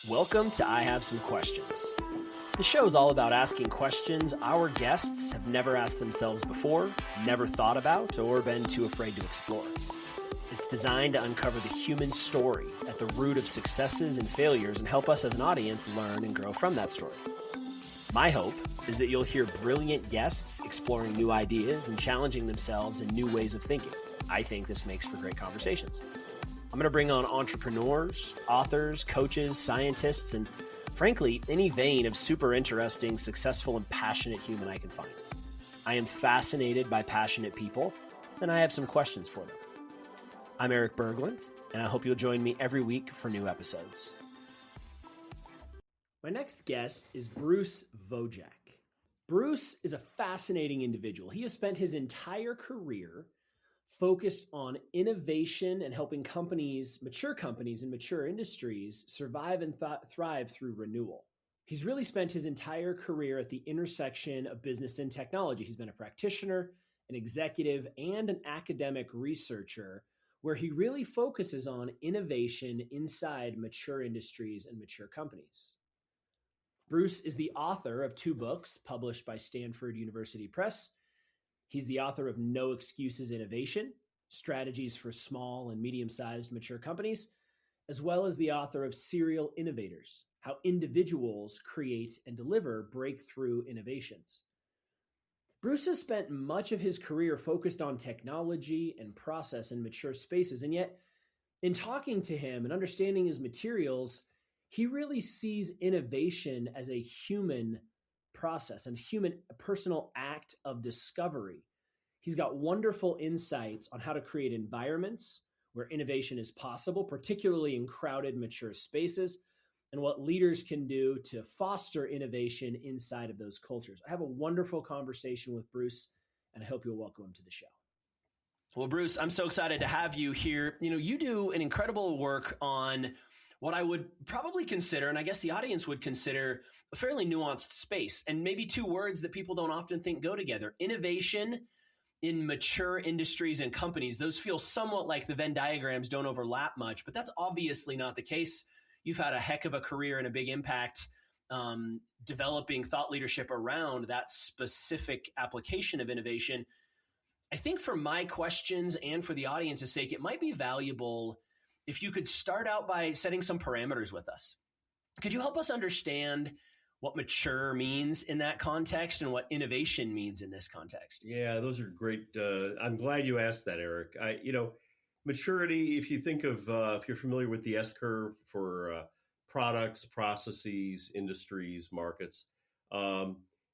Welcome to I Have Some Questions. The show is all about asking questions our guests have never asked themselves before, never thought about, or been too afraid to explore. It's designed to uncover the human story at the root of successes and failures and help us as an audience learn and grow from that story. My hope is that you'll hear brilliant guests exploring new ideas and challenging themselves in new ways of thinking. I think this makes for great conversations. I'm going to bring on entrepreneurs, authors, coaches, scientists, and frankly, any vein of super interesting, successful, and passionate human I can find. I am fascinated by passionate people, and I have some questions for them. I'm Erik Berglund, and I hope you'll join me every week for new episodes. My next guest is Bruce Vojak. Bruce is a fascinating individual. He has spent his entire career focused on innovation and helping companies, mature companies in mature industries, survive and thrive through renewal. He's really spent his entire career at the intersection of business and technology. He's been a practitioner, an executive, and an academic researcher, where he really focuses on innovation inside mature industries and mature companies. Bruce is the author of 2 books published by Stanford University Press. He's the author of No Excuses Innovation, Strategies for Small and Medium-Sized Mature Companies, as well as the author of Serial Innovators, How Individuals Create and Deliver Breakthrough Innovations. Bruce has spent much of his career focused on technology and process in mature spaces, and yet in talking to him and understanding his materials, he really sees innovation as a human process and a personal act of discovery. He's got wonderful insights on how to create environments where innovation is possible, particularly in crowded, mature spaces, and what leaders can do to foster innovation inside of those cultures. I have a wonderful conversation with Bruce, and I hope you'll welcome him to the show. Well, Bruce, I'm so excited to have you here. You do an incredible work on what I would probably consider, and I guess the audience would consider, a fairly nuanced space, and maybe 2 words that people don't often think go together. Innovation in mature industries and companies. Those feel somewhat like the Venn diagrams don't overlap much, but that's obviously not the case. You've had a heck of a career and a big impact developing thought leadership around that specific application of innovation. I think for my questions and for the audience's sake, it might be valuable if you could start out by setting some parameters with us. Could you help us understand what mature means in that context and what innovation means in this context? Yeah, those are great. I'm glad you asked that, Erik. Maturity, if you think of, if you're familiar with the S-curve for products, processes, industries, markets,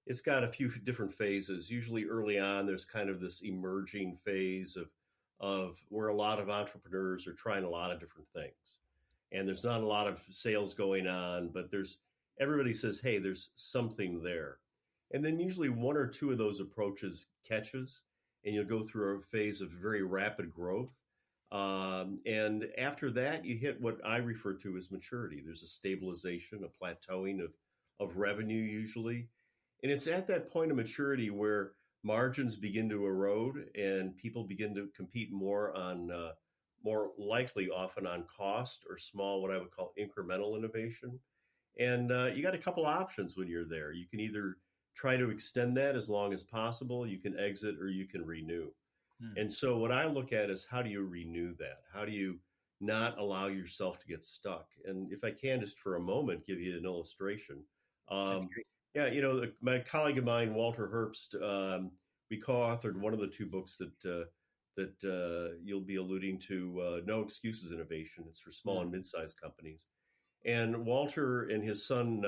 it's got a few different phases. Usually early on, there's kind of this emerging phase of where a lot of entrepreneurs are trying a lot of different things. And there's not a lot of sales going on, but everybody says, hey, there's something there. And then usually 1 or 2 of those approaches catches, and you'll go through a phase of very rapid growth. And after that, you hit what I refer to as maturity. There's a stabilization, a plateauing of revenue usually. And it's at that point of maturity where margins begin to erode and people begin to compete more likely often on cost or small, what I would call incremental innovation. And you got a couple options when you're there. You can either try to extend that as long as possible, you can exit, or you can renew. And so what I look at is, how do you renew that? How do you not allow yourself to get stuck? And if I can, just for a moment, give you an illustration. My colleague of mine, Walter Herbst, we co-authored one of the 2 books that you'll be alluding to, No Excuses Innovation. It's for small and mid-sized companies. And Walter and his son,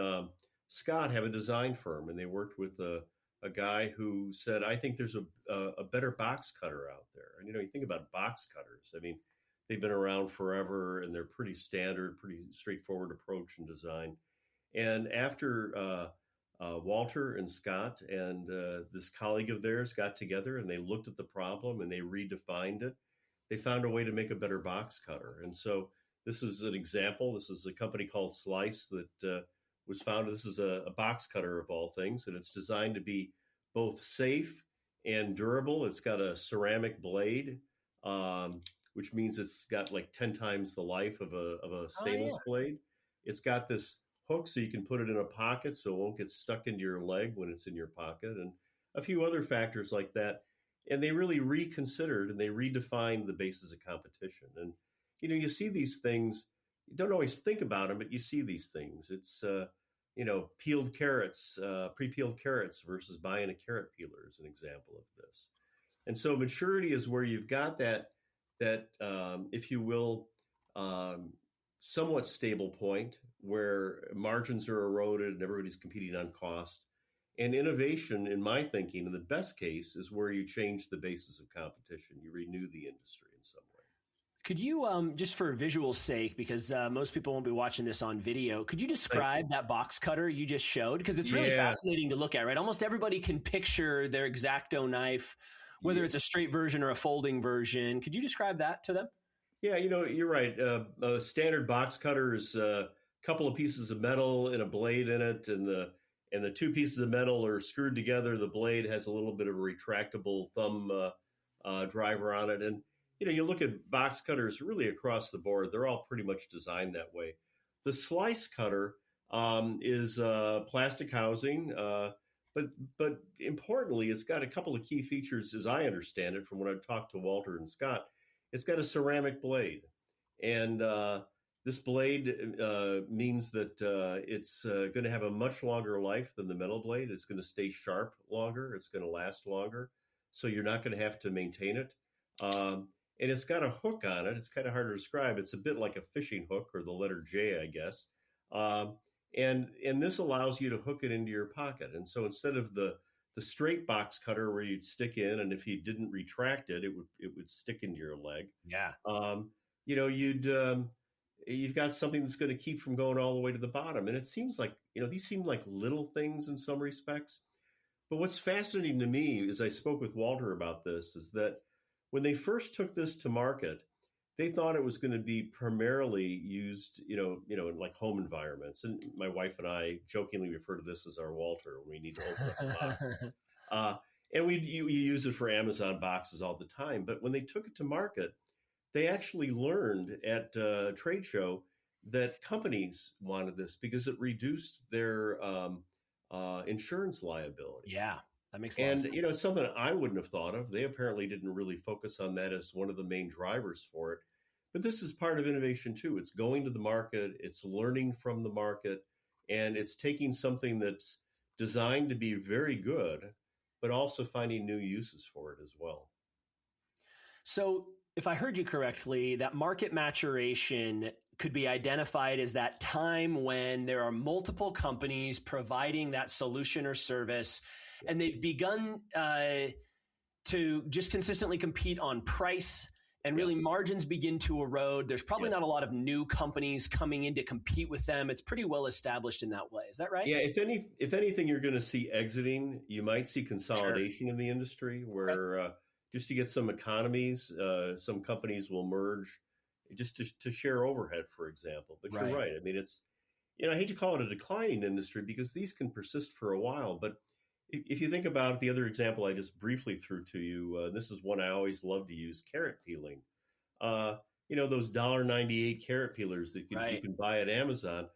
Scott, have a design firm, and they worked with a guy who said, I think there's a better box cutter out there. And, you think about box cutters. I mean, they've been around forever, and they're pretty standard, pretty straightforward approach and design. And after Walter and Scott and this colleague of theirs got together and they looked at the problem and they redefined it, they found a way to make a better box cutter. And so this is an example. This is a company called Slice that was founded. This is a box cutter of all things, and it's designed to be both safe and durable. It's got a ceramic blade, which means it's got like 10 times the life of a stainless blade. It's got this hook so you can put it in a pocket so it won't get stuck into your leg when it's in your pocket, and a few other factors like that. And they really reconsidered and they redefined the basis of competition. And, you see these things, you don't always think about them, but you see these things. It's, peeled carrots, pre-peeled carrots versus buying a carrot peeler is an example of this. And so maturity is where you've got that if you will, somewhat stable point where margins are eroded and everybody's competing on cost. And innovation, in my thinking, in the best case, is where you change the basis of competition. You renew the industry in some way. Could you, just for visual sake, because most people won't be watching this on video, could you describe that box cutter you just showed? Because it's really fascinating to look at, right? Almost everybody can picture their X-Acto knife, whether it's a straight version or a folding version. Could you describe that to them? Yeah, you're right. A standard box cutter is a couple of pieces of metal and a blade in it, and the two pieces of metal are screwed together. The blade has a little bit of a retractable thumb driver on it. And, you look at box cutters really across the board, they're all pretty much designed that way. The slice cutter is plastic housing, but importantly, it's got a couple of key features, as I understand it, from when I've talked to Walter and Scott. It's got a ceramic blade. And this blade means that it's going to have a much longer life than the metal blade. It's going to stay sharp longer. It's going to last longer. So you're not going to have to maintain it. And it's got a hook on it. It's kind of hard to describe. It's a bit like a fishing hook or the letter J, I guess. And this allows you to hook it into your pocket. And so instead of the straight box cutter where you'd stick in, and if you didn't retract it, it would stick into your leg. Yeah. You've got something that's going to keep from going all the way to the bottom. And it seems like, these seem like little things in some respects. But what's fascinating to me, as I spoke with Walter about this, is that when they first took this to market, they thought it was going to be primarily used, in like home environments. And my wife and I jokingly refer to this as our Walter when we need to open up a box. And you use it for Amazon boxes all the time. But when they took it to market, they actually learned at a trade show that companies wanted this because it reduced their insurance liability. Yeah, that makes a lot of sense. And, something I wouldn't have thought of. They apparently didn't really focus on that as one of the main drivers for it. But this is part of innovation, too. It's going to the market. It's learning from the market. And it's taking something that's designed to be very good, but also finding new uses for it as well. So if I heard you correctly, that market maturation could be identified as that time when there are multiple companies providing that solution or service, and they've begun to just consistently compete on price, and really margins begin to erode. There's probably not a lot of new companies coming in to compete with them. It's pretty well established in that way. Is that right? Yeah. If anything, you're going to see exiting. You might see consolidation in the industry where just to get some economies, some companies will merge just to share overhead, for example. But you're right. I mean, it's, I hate to call it a declining industry because these can persist for a while. But if you think about the other example I just briefly threw to you, this is one I always love to use, carrot peeling. Those $1.98 carrot peelers that you can buy at Amazon,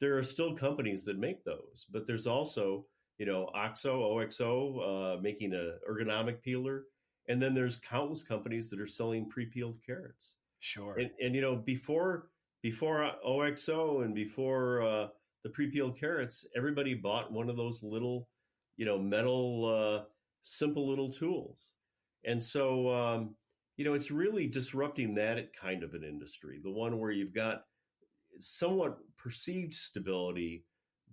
there are still companies that make those. But there's also, OXO, making an ergonomic peeler. And then there's countless companies that are selling pre-peeled carrots. Sure. And before OXO and before the pre-peeled carrots, everybody bought one of those little, metal, simple little tools. And so, it's really disrupting that kind of an industry, the one where you've got somewhat perceived stability,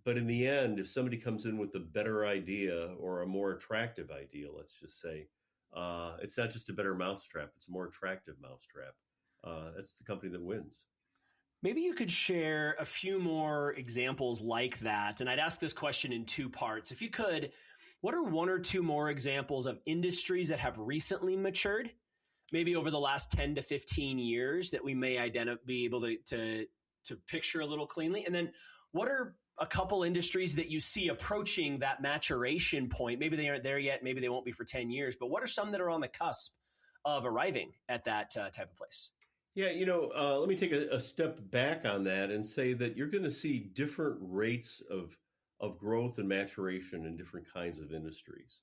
but in the end, if somebody comes in with a better idea or a more attractive idea, let's just say, it's not just a better mousetrap, it's a more attractive mousetrap. That's the company that wins. Maybe you could share a few more examples like that. And I'd ask this question in two parts. If you could, what are one or two more examples of industries that have recently matured, maybe over the last 10 to 15 years, that we may be able to picture a little cleanly? And then what are a couple industries that you see approaching that maturation point? Maybe they aren't there yet. Maybe they won't be for 10 years. But what are some that are on the cusp of arriving at that type of place? Yeah, let me take a step back on that and say that you're going to see different rates of growth and maturation in different kinds of industries.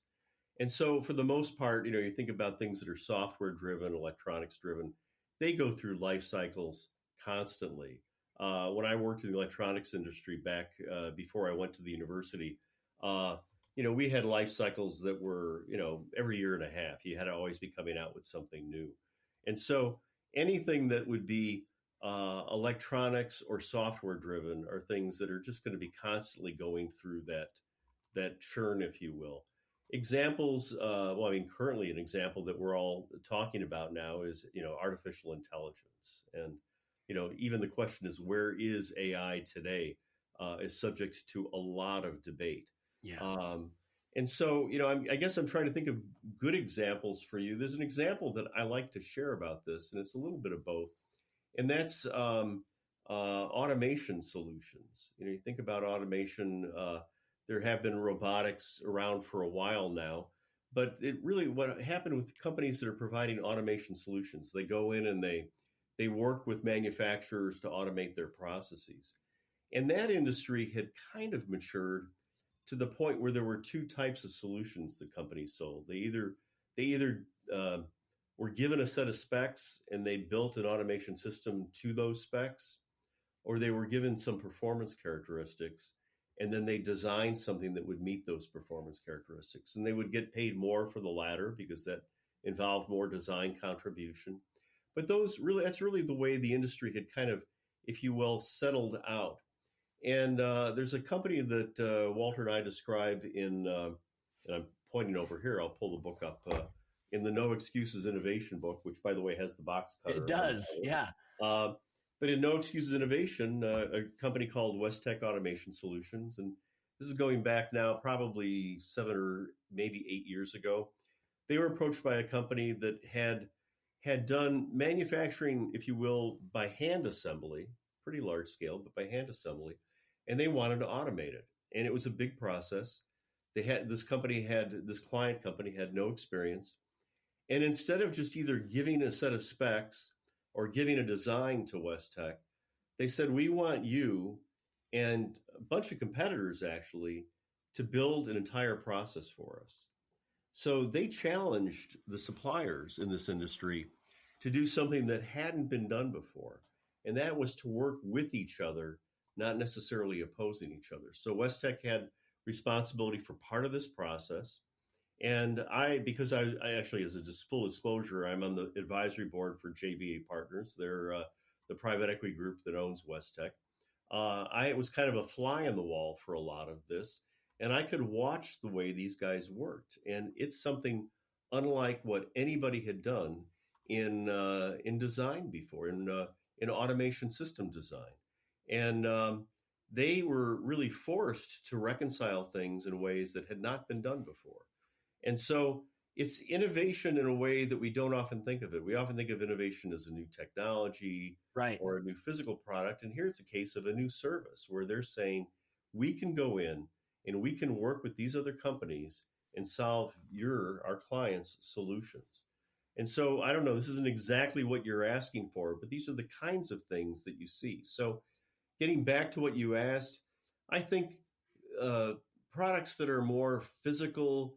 And so, for the most part, you think about things that are software driven, electronics driven, they go through life cycles constantly. When I worked in the electronics industry back before I went to the university, uh, we had life cycles that were, every year and a half. You had to always be coming out with something new. And so, anything that would be electronics or software driven are things that are just going to be constantly going through that churn, if you will. Examples, currently an example that we're all talking about now is, artificial intelligence. And, even the question is, where is AI today, is subject to a lot of debate. Yeah. And so, I guess I'm trying to think of good examples for you. There's an example that I like to share about this, and it's a little bit of both. And that's automation solutions. You think about automation. There have been robotics around for a while now, but what happened with companies that are providing automation solutions, they go in and they work with manufacturers to automate their processes. And that industry had kind of matured to the point where there were two types of solutions that companies sold. They either were given a set of specs and they built an automation system to those specs, or they were given some performance characteristics and then they designed something that would meet those performance characteristics. And they would get paid more for the latter because that involved more design contribution. But that's really the way the industry had kind of, if you will, settled out. And there's a company that Walter and I describe and I'm pointing over here, I'll pull the book up, in the No Excuses Innovation book, which, by the way, has the box cutter. It does, yeah. But in No Excuses Innovation, a company called West Tech Automation Solutions, and this is going back now probably 7 or maybe 8 years ago, they were approached by a company that had done manufacturing, if you will, by hand assembly, pretty large scale, but by hand assembly, and they wanted to automate it. And it was a big process. This client company had no experience. And instead of just either giving a set of specs or giving a design to West Tech, they said, we want you and a bunch of competitors actually to build an entire process for us. So they challenged the suppliers in this industry to do something that hadn't been done before. And that was to work with each other, not necessarily opposing each other. So West Tech had responsibility for part of this process. And because I actually, as a full disclosure, I'm on the advisory board for JVA Partners. They're the private equity group that owns West Tech. I was kind of a fly on the wall for a lot of this, and I could watch the way these guys worked. And it's something unlike what anybody had done in design before, in automation system design. And they were really forced to reconcile things in ways that had not been done before. And so it's innovation in a way that we don't often think of it. We often think of innovation as a new technology, right, or a new physical product. And here it's a case of a new service where they're saying, we can go in and we can work with these other companies and solve our clients' solutions. And so I don't know, this isn't exactly what you're asking for, but these are the kinds of things that you see. So getting back to what you asked, I think products that are more physical,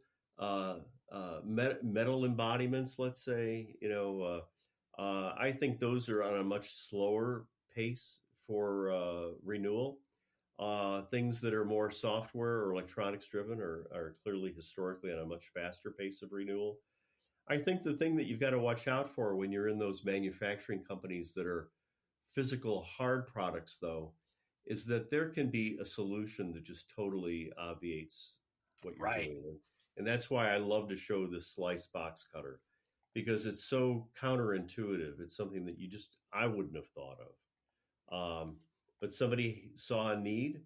metal embodiments, let's say, I think those are on a much slower pace for renewal. Things that are more software or electronics driven are clearly historically on a much faster pace of renewal. I think the thing that you've got to watch out for when you're in those manufacturing companies that are physical hard products, though, is that there can be a solution that just totally obviates what you're doing. And that's why I love to show this slice box cutter, because it's so counterintuitive. It's something that I wouldn't have thought of. But somebody saw a need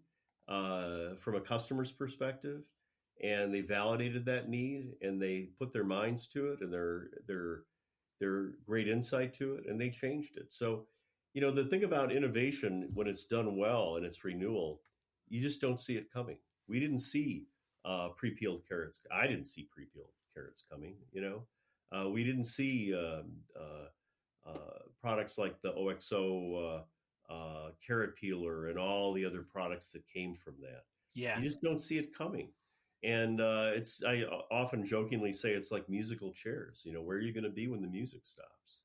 from a customer's perspective, and they validated that need, and they put their minds to it and their great insight to it, and they changed it. So, the thing about innovation, when it's done well and it's renewal, you just don't see it coming. We didn't see pre-peeled carrots. I didn't see pre-peeled carrots coming. We didn't see products like the OXO carrot peeler and all the other products that came from that. Yeah. You just don't see it coming. And I often jokingly say it's like musical chairs. Where are you going to be when the music stops?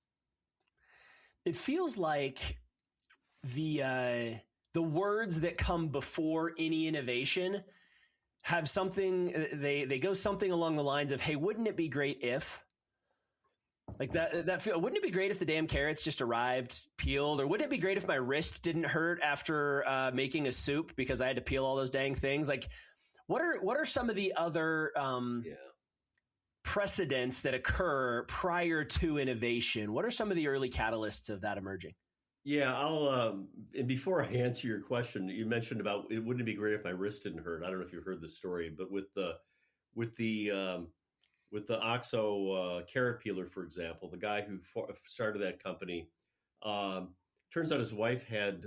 It feels like the words that come before any innovation have something, they go something along the lines of, hey, wouldn't it be great if, like wouldn't it be great if the damn carrots just arrived peeled? Or wouldn't it be great if my wrist didn't hurt after making a soup because I had to peel all those dang things? Like, what are some of the other precedents that occur prior to innovation? What are some of the early catalysts of that emerging? Yeah, I'll. And before I answer your question, you mentioned about it wouldn't it be great if my wrist didn't hurt. I don't know if you've heard the story, but with the OXO carrot peeler, for example, the guy who started that company, turns out his wife had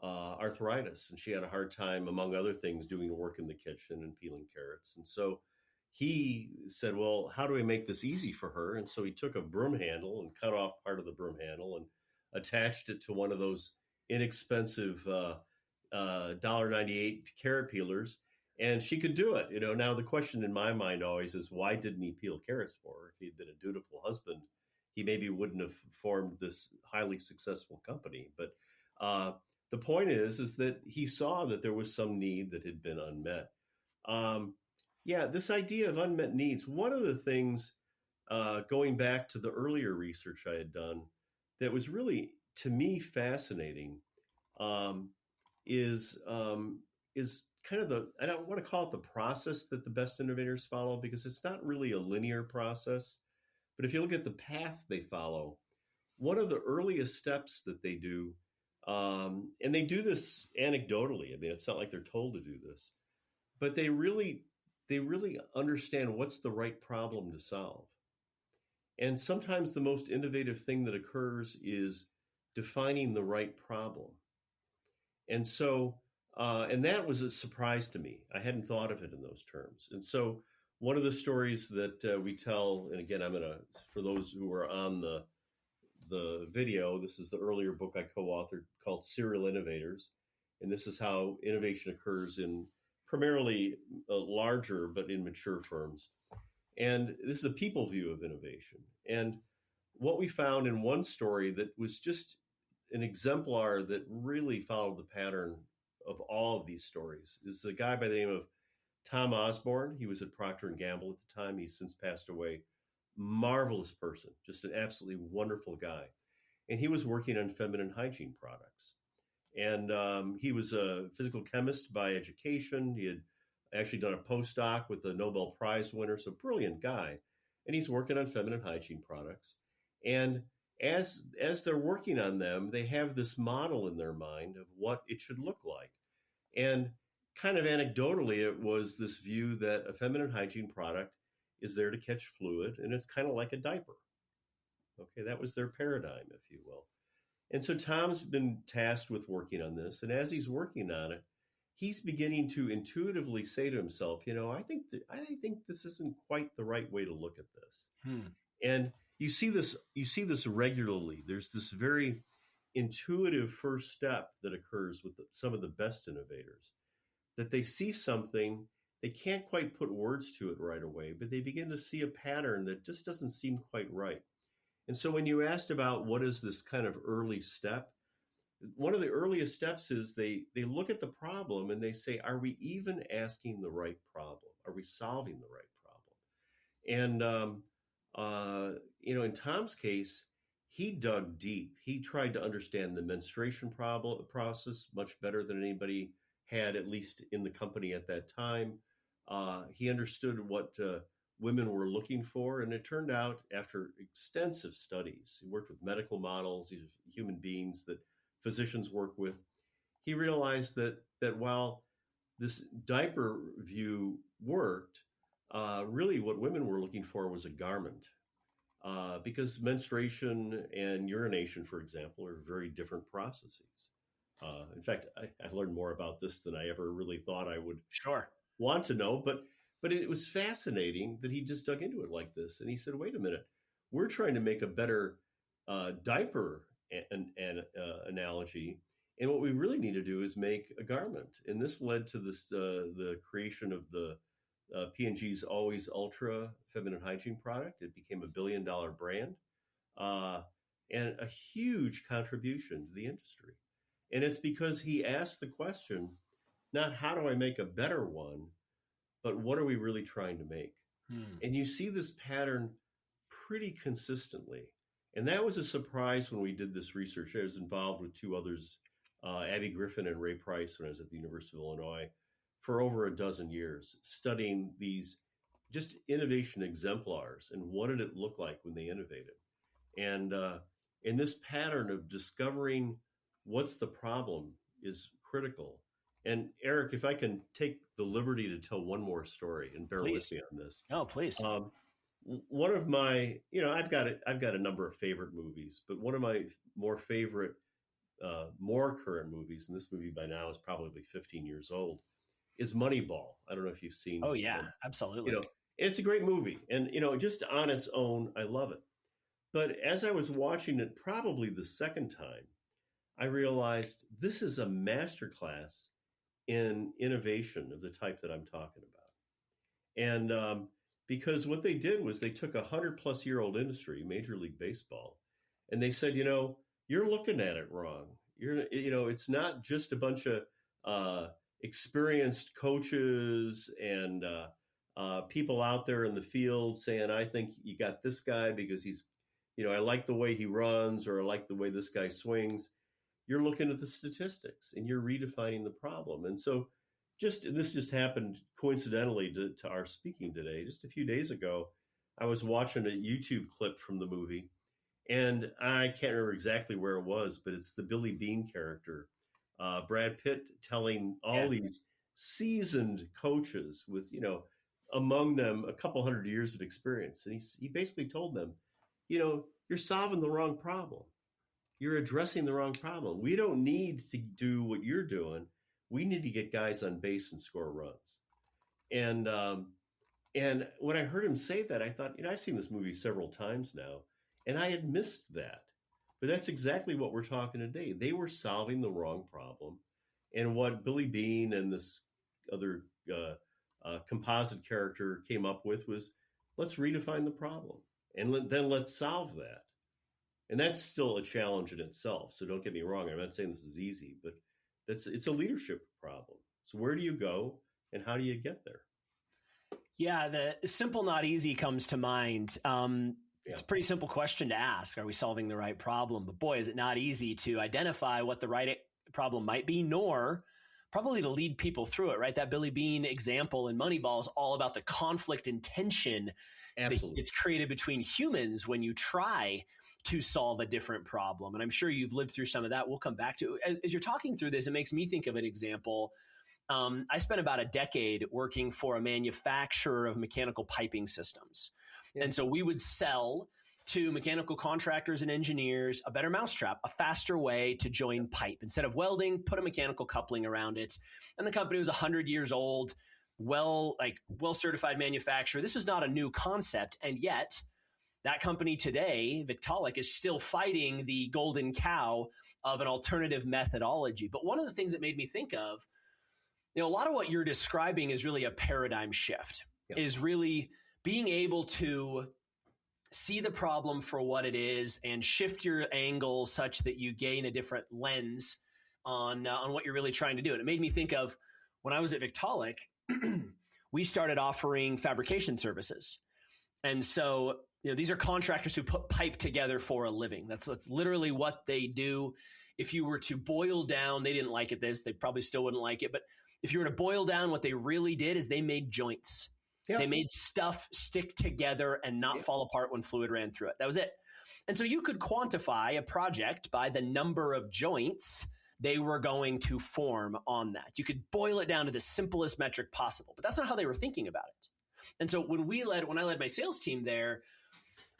arthritis, and she had a hard time, among other things, doing work in the kitchen and peeling carrots. And so he said, well, how do I make this easy for her? And so he took a broom handle and cut off part of the broom handle and attached it to one of those inexpensive $1.98 carrot peelers, and she could do it. Now the question in my mind always is, why didn't he peel carrots for her? If he had been a dutiful husband, he maybe wouldn't have formed this highly successful company. But the point is that he saw that there was some need that had been unmet. This idea of unmet needs, one of the things, going back to the earlier research I had done, that was really, to me, fascinating, is kind of I don't want to call it the process that the best innovators follow, because it's not really a linear process. But if you look at the path they follow, one of the earliest steps that they do, and they do this anecdotally. I mean, it's not like they're told to do this, but they really understand what's the right problem to solve. And sometimes the most innovative thing that occurs is defining the right problem. And so, and that was a surprise to me. I hadn't thought of it in those terms. And so one of the stories that we tell, and again, for those who are on the video, this is the earlier book I co-authored called Serial Innovators. And this is how innovation occurs in primarily larger but immature firms. And this is a people view of innovation. And what we found in one story that was just an exemplar that really followed the pattern of all of these stories is a guy by the name of Tom Osborne. He was at Procter & Gamble at the time. He's since passed away. Marvelous person, just an absolutely wonderful guy. And he was working on feminine hygiene products. And he was a physical chemist by education. He had actually done a postdoc with a Nobel Prize winner, so brilliant guy. And he's working on feminine hygiene products. And as they're working on them, they have this model in their mind of what it should look like. And kind of anecdotally, it was this view that a feminine hygiene product is there to catch fluid, and it's kind of like a diaper. Okay, that was their paradigm, if you will. And so Tom's been tasked with working on this. And as he's working on it, he's beginning to intuitively say to himself, I think this isn't quite the right way to look at this. And you see this regularly. There's this very intuitive first step that occurs with some of the best innovators, that they see something, they can't quite put words to it right away, but they begin to see a pattern that just doesn't seem quite right. And so when you asked about what is this kind of early step, one of the earliest steps is they look at the problem and they say, are we even asking the right problem? Are we solving the right problem? And, in Tom's case, he dug deep. He tried to understand the menstruation process much better than anybody had, at least in the company at that time. He understood what women were looking for. And it turned out, after extensive studies, he worked with medical models, these human beings that physicians work with. He realized that while this diaper view worked, really what women were looking for was a garment, because menstruation and urination, for example, are very different processes. In fact, I learned more about this than I ever really thought I would want to know. But it was fascinating that he just dug into it like this. And he said, wait a minute, we're trying to make a better diaper analogy. And what we really need to do is make a garment. And this led to this the creation of the P&G's Always Ultra feminine hygiene product. It became $1 billion brand and a huge contribution to the industry. And it's because he asked the question, not how do I make a better one, but what are we really trying to make? And you see this pattern pretty consistently. And that was a surprise when we did this research. I was involved with two others, Abby Griffin and Ray Price, when I was at the University of Illinois, for over a dozen years, studying these just innovation exemplars and what did it look like when they innovated. And in this pattern of discovering what's the problem is critical. And Erik, if I can take the liberty to tell one more story, and bear with me on this. Oh, please. One of my, I've got a number of favorite movies, but one of my more favorite, more current movies, and this movie by now is probably 15 years old, is Moneyball. I don't know if you've seen. Oh yeah, absolutely. It's a great movie, and just on its own, I love it. But as I was watching it, probably the second time, I realized this is a masterclass in innovation of the type that I'm talking about. And because what they did was they took 100-plus-year-old industry, Major League Baseball, and they said, you're looking at it wrong. It's not just a bunch of experienced coaches and people out there in the field saying, I think you got this guy because he's, I like the way he runs, or I like the way this guy swings. You're looking at the statistics and you're redefining the problem. And so this just happened coincidentally to our speaking today. Just a few days ago, I was watching a YouTube clip from the movie, and I can't remember exactly where it was, but it's the Billy Bean character, Brad Pitt, telling all these seasoned coaches with, among them a couple hundred years of experience. And he basically told them, you're solving the wrong problem. You're addressing the wrong problem. We don't need to do what you're doing. We need to get guys on base and score runs. And when I heard him say that, I thought, I've seen this movie several times now, and I had missed that. But that's exactly what we're talking today. They were solving the wrong problem. And what Billy Bean and this other composite character came up with was, let's redefine the problem. And then let's solve that. And that's still a challenge in itself. So don't get me wrong. I'm not saying this is easy, but it's a leadership problem. So where do you go and how do you get there? Yeah, the simple, not easy comes to mind. It's a pretty simple question to ask. Are we solving the right problem? But boy, is it not easy to identify what the right problem might be, nor probably to lead people through it, right? That Billy Bean example in Moneyball is all about the conflict and tension that gets created between humans when you try to solve a different problem. And I'm sure you've lived through some of that. We'll come back to it. As you're talking through this, it makes me think of an example. I spent about a decade working for a manufacturer of mechanical piping systems. Yeah. And so we would sell to mechanical contractors and engineers a better mousetrap, a faster way to join pipe. Instead of welding, put a mechanical coupling around it. And the company was 100 years old, well-certified manufacturer. This was not a new concept. And yet that company today, Victaulic, is still fighting the golden cow of an alternative methodology. But one of the things that made me think of, a lot of what you're describing is really a paradigm shift, is really being able to see the problem for what it is and shift your angle such that you gain a different lens on what you're really trying to do. And it made me think of when I was at Victaulic, we started offering fabrication services. And so, these are contractors who put pipe together for a living. That's literally what they do. If you were to boil down, they didn't like it this, they probably still wouldn't like it. But if you were to boil down, what they really did is they made joints. Yeah. They made stuff stick together and not fall apart when fluid ran through it. That was it. And so you could quantify a project by the number of joints they were going to form on that. You could boil it down to the simplest metric possible, but that's not how they were thinking about it. And so when I led my sales team there,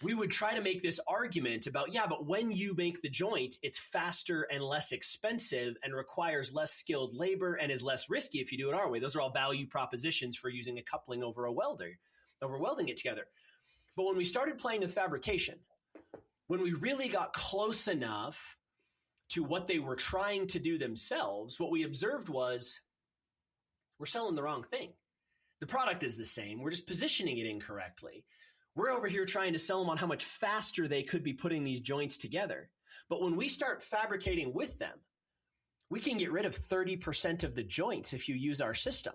we would try to make this argument about, but when you make the joint, it's faster and less expensive and requires less skilled labor and is less risky if you do it our way. Those are all value propositions for using a coupling over welding it together. But when we started playing with fabrication, when we really got close enough to what they were trying to do themselves, what we observed was we're selling the wrong thing. The product is the same. We're just positioning it incorrectly. We're over here trying to sell them on how much faster they could be putting these joints together. But when we start fabricating with them, we can get rid of 30% of the joints if you use our system.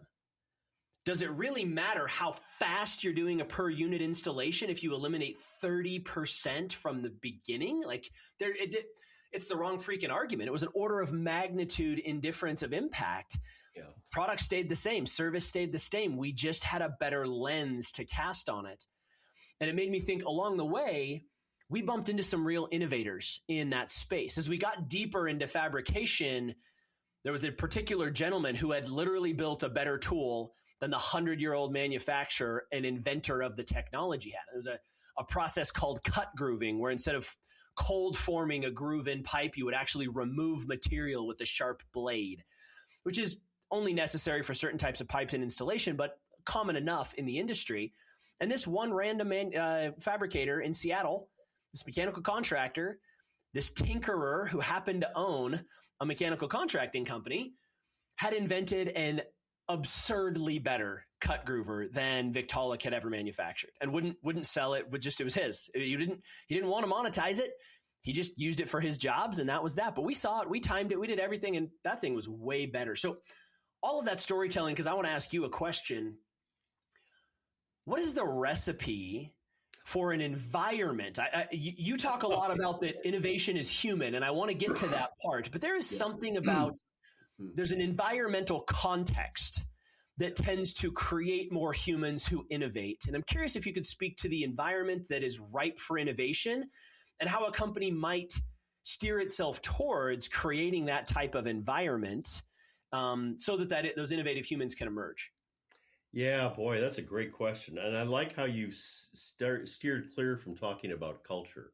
Does it really matter how fast you're doing a per unit installation if you eliminate 30% from the beginning? Like, it's the wrong freaking argument. It was an order of magnitude in difference of impact. Yeah. Product stayed the same. Service stayed the same. We just had a better lens to cast on it. And it made me think along the way, we bumped into some real innovators in that space. As we got deeper into fabrication, there was a particular gentleman who had literally built a better tool than the 100-year-old manufacturer and inventor of the technology had. It was a process called cut grooving, where instead of cold forming a groove in pipe, you would actually remove material with a sharp blade, which is only necessary for certain types of pipes and installation, but common enough in the industry. And this one random fabricator in Seattle, this mechanical contractor, this tinkerer who happened to own a mechanical contracting company, had invented an absurdly better cut groover than Victaulic had ever manufactured, and wouldn't sell it. It was his. He didn't want to monetize it. He just used it for his jobs, and that was that. But we saw it, we timed it, we did everything, and that thing was way better. So all of that storytelling, because I want to ask you a question. What is the recipe for an environment? You talk a lot about that innovation is human, and I want to get to that part. But there is something about, there's an environmental context that tends to create more humans who innovate. And I'm curious if you could speak to the environment that is ripe for innovation and how a company might steer itself towards creating that type of environment so that those innovative humans can emerge. Yeah, boy, that's a great question. And I like how you steered clear from talking about culture.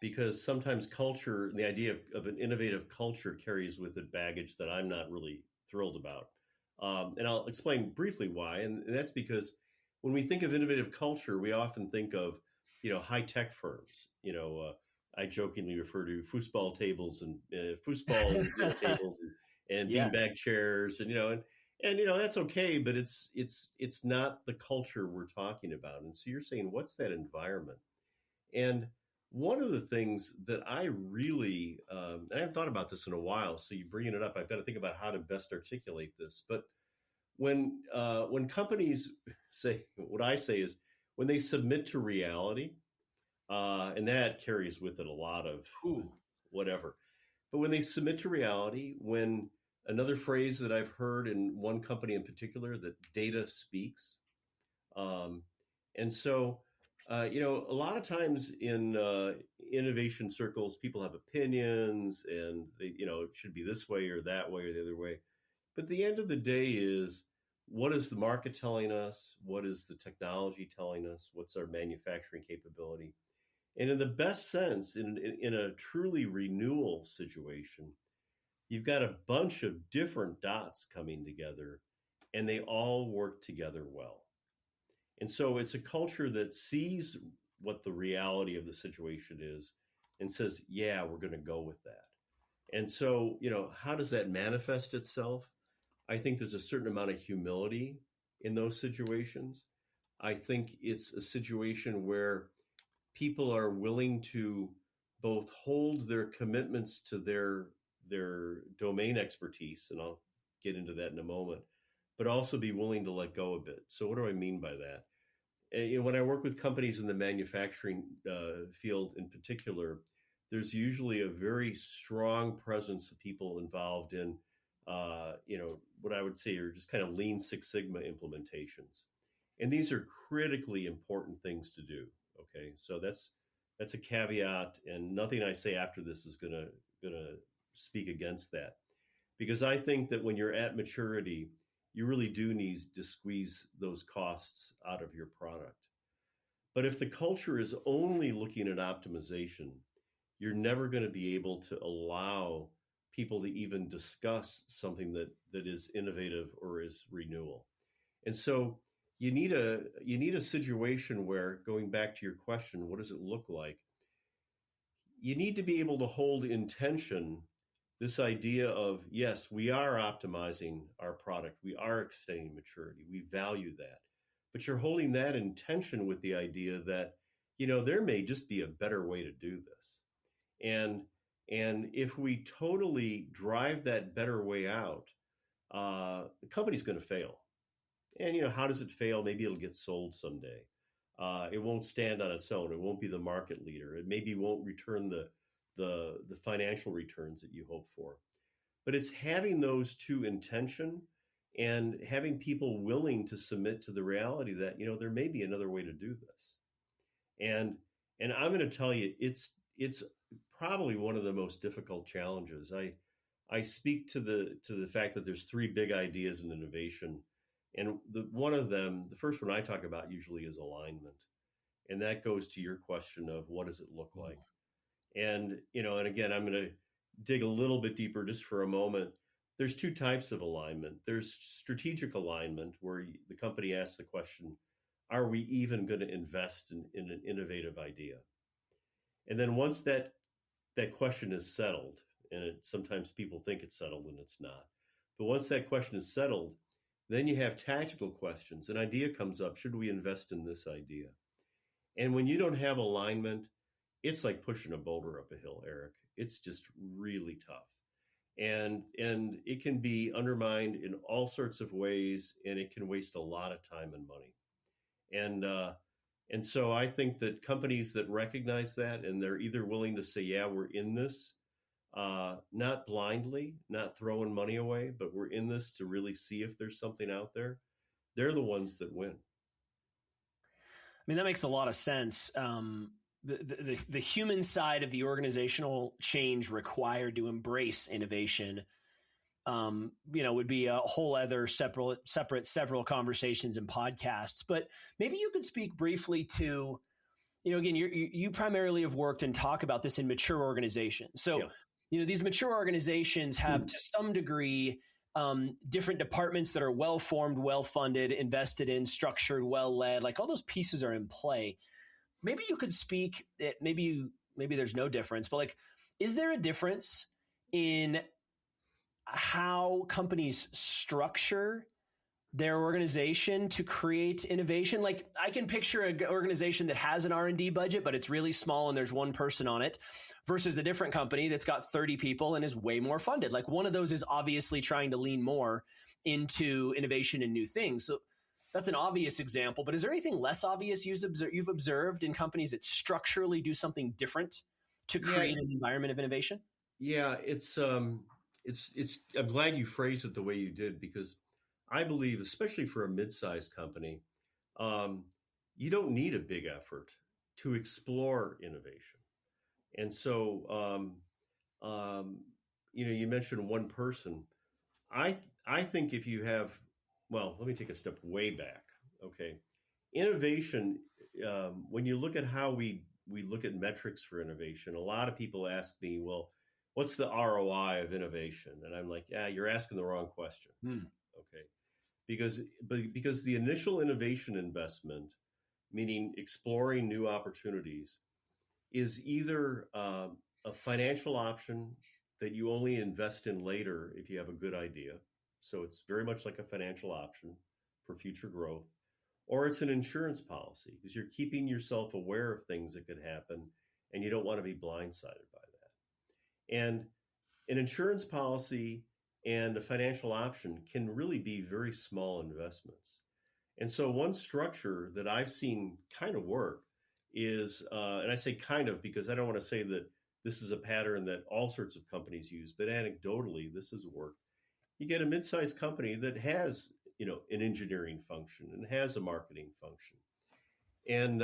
Because sometimes culture, the idea of an innovative culture carries with it baggage that I'm not really thrilled about. And I'll explain briefly why. And that's because when we think of innovative culture, we often think of, high-tech firms. I jokingly refer to foosball tables and foosball tables and beanbag chairs, and that's okay, but it's not the culture we're talking about. And so you're saying, what's that environment? And one of the things that I really, and I haven't thought about this in a while, so you bringing it up, I've got to think about how to best articulate this. But when companies say, what I say is, when they submit to reality, and that carries with it a lot of whatever. But when they submit to reality, when another phrase that I've heard in one company in particular, that data speaks. And so, a lot of times in innovation circles, people have opinions and they, it should be this way or that way or the other way. But the end of the day is, what is the market telling us? What is the technology telling us? What's our manufacturing capability? And in the best sense, in a truly renewal situation, you've got a bunch of different dots coming together, and they all work together well. And so it's a culture that sees what the reality of the situation is and says, yeah, we're going to go with that. And so, how does that manifest itself? I think there's a certain amount of humility in those situations. I think it's a situation where people are willing to both hold their commitments to their domain expertise, and I'll get into that in a moment, but also be willing to let go a bit. So what do I mean by that? And, when I work with companies in the manufacturing field in particular, there's usually a very strong presence of people involved in, what I would say are just kind of Lean Six Sigma implementations. And these are critically important things to do. Okay, so that's a caveat, and nothing I say after this is gonna speak against that, because I think that when you're at maturity, you really do need to squeeze those costs out of your product. But if the culture is only looking at optimization, you're never going to be able to allow people to even discuss something that is innovative or is renewal. And so you need a situation where, going back to your question, what does it look like? You need to be able to hold in tension this idea of, yes, we are optimizing our product, we are extending maturity, we value that, but you're holding that in tension with the idea that, there may just be a better way to do this. And if we totally drive that better way out, the company's going to fail. And how does it fail? Maybe it'll get sold someday. It won't stand on its own. It won't be the market leader. It maybe won't return the financial returns that you hope for. But it's having those two in tension and having people willing to submit to the reality that there may be another way to do this. And I'm going to tell you, it's probably one of the most difficult challenges. I speak to the fact that there's three big ideas in innovation. And one of them, the first one I talk about usually is alignment. And that goes to your question of what does it look like? And, and again, I'm going to dig a little bit deeper just for a moment. There's two types of alignment. There's strategic alignment, where the company asks the question, are we even going to invest in an innovative idea? And then once that question is settled, and sometimes people think it's settled and it's not, but once that question is settled, then you have tactical questions. An idea comes up. Should we invest in this idea? And when you don't have alignment, it's like pushing a boulder up a hill, Erik. It's just really tough. And it can be undermined in all sorts of ways, and it can waste a lot of time and money. And so I think that companies that recognize that, and they're either willing to say, yeah, we're in this, not blindly, not throwing money away, but we're in this to really see if there's something out there, they're the ones that win. I mean, that makes a lot of sense. The human side of the organizational change required to embrace innovation, would be a whole other separate several conversations and podcasts. But maybe you could speak briefly to, again, you primarily have worked and talk about this in mature organizations. So, these mature organizations have to some degree different departments that are well-formed, well-funded, invested in, structured, well-led, like all those pieces are in play. Maybe you could speak, maybe there's no difference, but like, is there a difference in how companies structure their organization to create innovation? Like, I can picture an organization that has an R&D budget, but it's really small and there's one person on it, versus a different company that's got 30 people and is way more funded. Like, one of those is obviously trying to lean more into innovation and new things. So that's an obvious example, but is there anything less obvious you've observed in companies that structurally do something different to create an environment of innovation? Yeah, it's I'm glad you phrased it the way you did, because I believe, especially for a mid-sized company, you don't need a big effort to explore innovation. And so, you mentioned one person. I think if you have, well, let me take a step way back. Okay, innovation. When you look at how we look at metrics for innovation, a lot of people ask me, well, what's the ROI of innovation? And I'm like, yeah, you're asking the wrong question. Okay, because the initial innovation investment, meaning exploring new opportunities, is either a financial option that you only invest in later if you have a good idea. So it's very much like a financial option for future growth, or it's an insurance policy because you're keeping yourself aware of things that could happen and you don't want to be blindsided by that. And an insurance policy and a financial option can really be very small investments. And so one structure that I've seen kind of work is, and I say kind of because I don't want to say that this is a pattern that all sorts of companies use, but anecdotally, this has worked. You get a mid-sized company that has, an engineering function and has a marketing function, and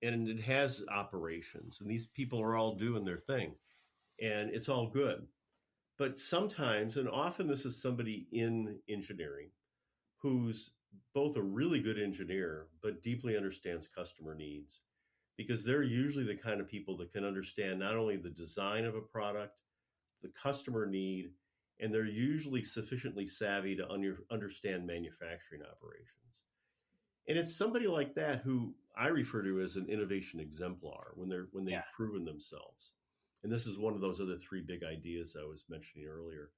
it has operations, and these people are all doing their thing, and it's all good. But sometimes, and often, this is somebody in engineering who's both a really good engineer but deeply understands customer needs, because they're usually the kind of people that can understand not only the design of a product, the customer need, and they're usually sufficiently savvy to understand manufacturing operations. And it's somebody like that who I refer to as an innovation exemplar when Yeah. they've proven themselves. And this is one of those other three big ideas I was mentioning earlier.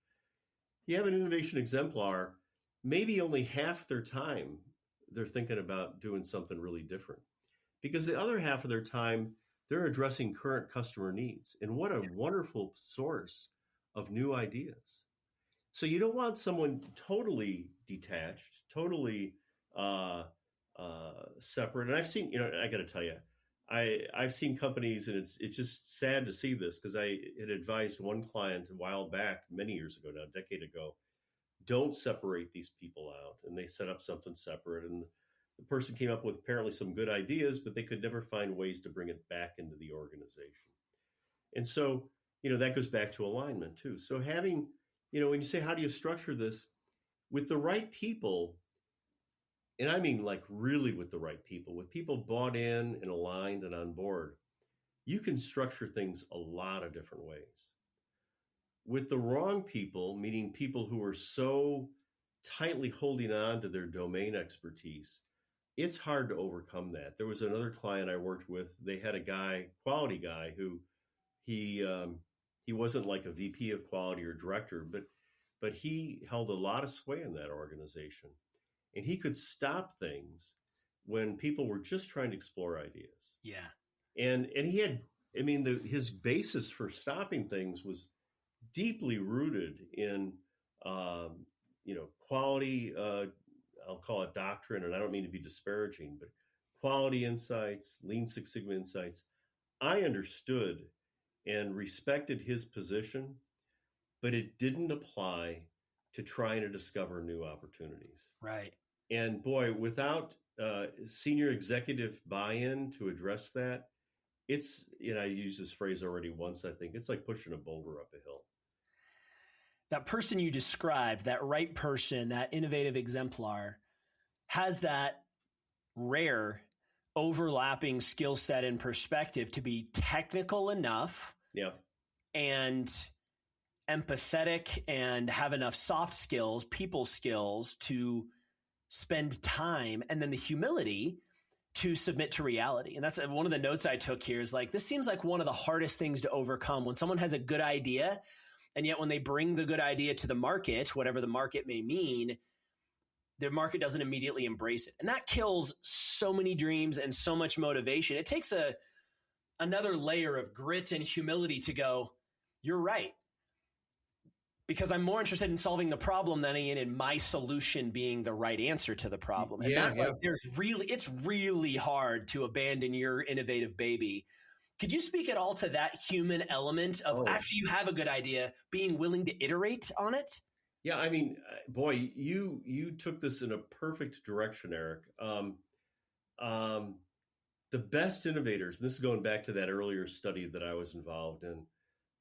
You have an innovation exemplar, maybe only half their time they're thinking about doing something really different. Because the other half of their time, they're addressing current customer needs. And what a wonderful source of new ideas. So you don't want someone totally detached, totally uh, separate. And I've seen, I got to tell you, I've seen companies, and it's just sad to see this because I had advised one client a while back, many years ago now, a decade ago, don't separate these people out, and they set up something separate. And the person came up with apparently some good ideas, but they could never find ways to bring it back into the organization. And so, that goes back to alignment too. So having, when you say, how do you structure this with the right people? And I mean, like really with the right people, with people bought in and aligned and on board, you can structure things a lot of different ways. With the wrong people, meaning people who are so tightly holding on to their domain expertise, it's hard to overcome that. There was another client I worked with. They had a quality guy, who he wasn't like a VP of quality or director, but he held a lot of sway in that organization, and he could stop things when people were just trying to explore ideas. Yeah, and he had, his basis for stopping things was deeply rooted in quality. I'll call it doctrine, and I don't mean to be disparaging, but quality insights, Lean Six Sigma insights. I understood and respected his position, but it didn't apply to trying to discover new opportunities. right. And boy, without senior executive buy-in to address that, it's, I used this phrase already once, I think, it's like pushing a boulder up a hill. That person you described, that right person, that innovative exemplar, has that rare overlapping skill set and perspective to be technical enough, yeah, and empathetic, and have enough soft skills, people skills to spend time, and then the humility to submit to reality. And that's one of the notes I took here, is like, this seems like one of the hardest things to overcome, when someone has a good idea, and yet when they bring the good idea to the market, whatever the market may mean, the market doesn't immediately embrace it. And that kills so many dreams and so much motivation. It takes another layer of grit and humility to go, you're right, because I'm more interested in solving the problem than in my solution being the right answer to the problem. And it's really hard to abandon your innovative baby. Could you speak at all to that human element of, after you have a good idea, being willing to iterate on it? Yeah, boy, you took this in a perfect direction, Erik. The best innovators, this is going back to that earlier study that I was involved in,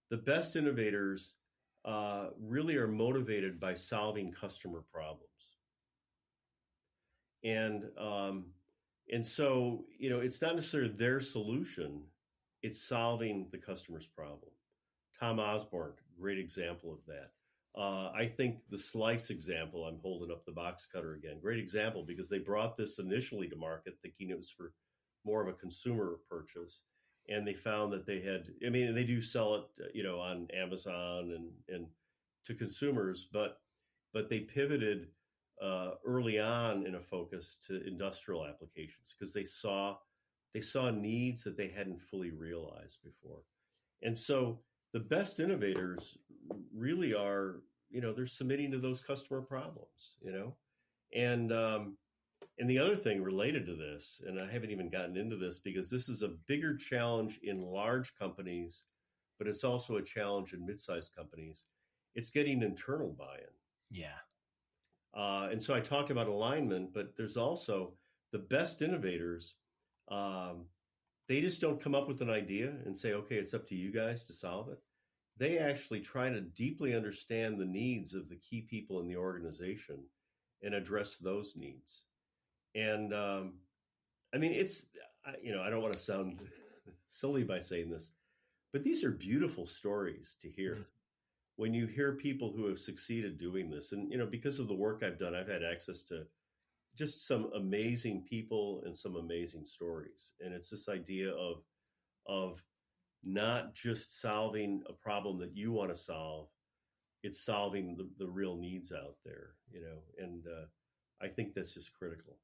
the best innovators really are motivated by solving customer problems. And so, it's not necessarily their solution, it's solving the customer's problem. Tom Osborne, great example of that. I think the slice example, I'm holding up the box cutter again, great example, because they brought this initially to market thinking it was for more of a consumer purchase. And they found that they had, they do sell it, on Amazon and to consumers, but they pivoted early on in a focus to industrial applications, because they saw needs that they hadn't fully realized before. And so the best innovators really are, they're submitting to those customer problems, and the other thing related to this, and I haven't even gotten into this because this is a bigger challenge in large companies, but it's also a challenge in mid-sized companies. It's getting internal buy-in. Yeah. And so I talked about alignment, but there's also the best innovators. They just don't come up with an idea and say, okay, it's up to you guys to solve it. They actually try to deeply understand the needs of the key people in the organization and address those needs. And it's, I don't want to sound silly by saying this, but these are beautiful stories to hear. Mm-hmm. When you hear people who have succeeded doing this, and because of the work I've done, I've had access to just some amazing people and some amazing stories. And it's this idea of not just solving a problem that you want to solve, it's solving the real needs out there, and I think that's just critical.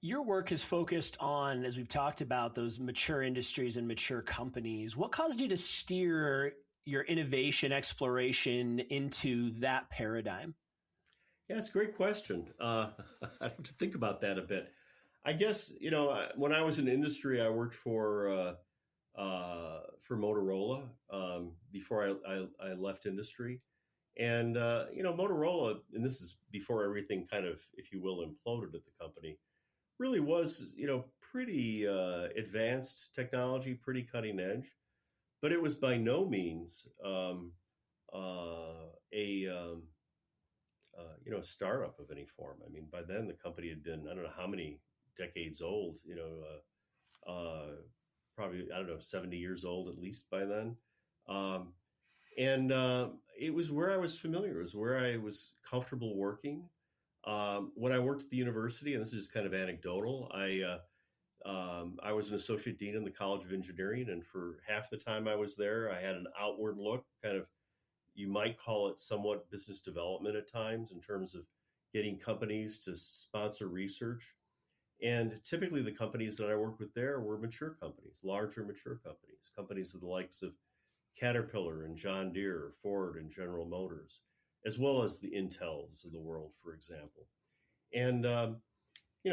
Your work is focused on, as we've talked about, those mature industries and mature companies. What caused you to steer your innovation exploration into that paradigm? Yeah, it's a great question. I have to think about that a bit. I guess, when I was in industry, I worked for Motorola before I left industry. And, Motorola, and this is before everything kind of, if you will, imploded at the company, really was, pretty advanced technology, pretty cutting edge. But it was by no means a startup of any form. I mean, by then the company had been, I don't know how many decades old, probably, I don't know, 70 years old at least by then. And it was where I was familiar. It was where I was comfortable working. When I worked at the university, and this is kind of anecdotal, I was an associate dean in the College of Engineering, and for half the time I was there, I had an outward look, kind of, you might call it somewhat business development at times in terms of getting companies to sponsor research. And typically the companies that I worked with there were mature companies, larger mature companies, companies of the likes of Caterpillar and John Deere, Ford and General Motors, as well as the Intels of the world, for example. And,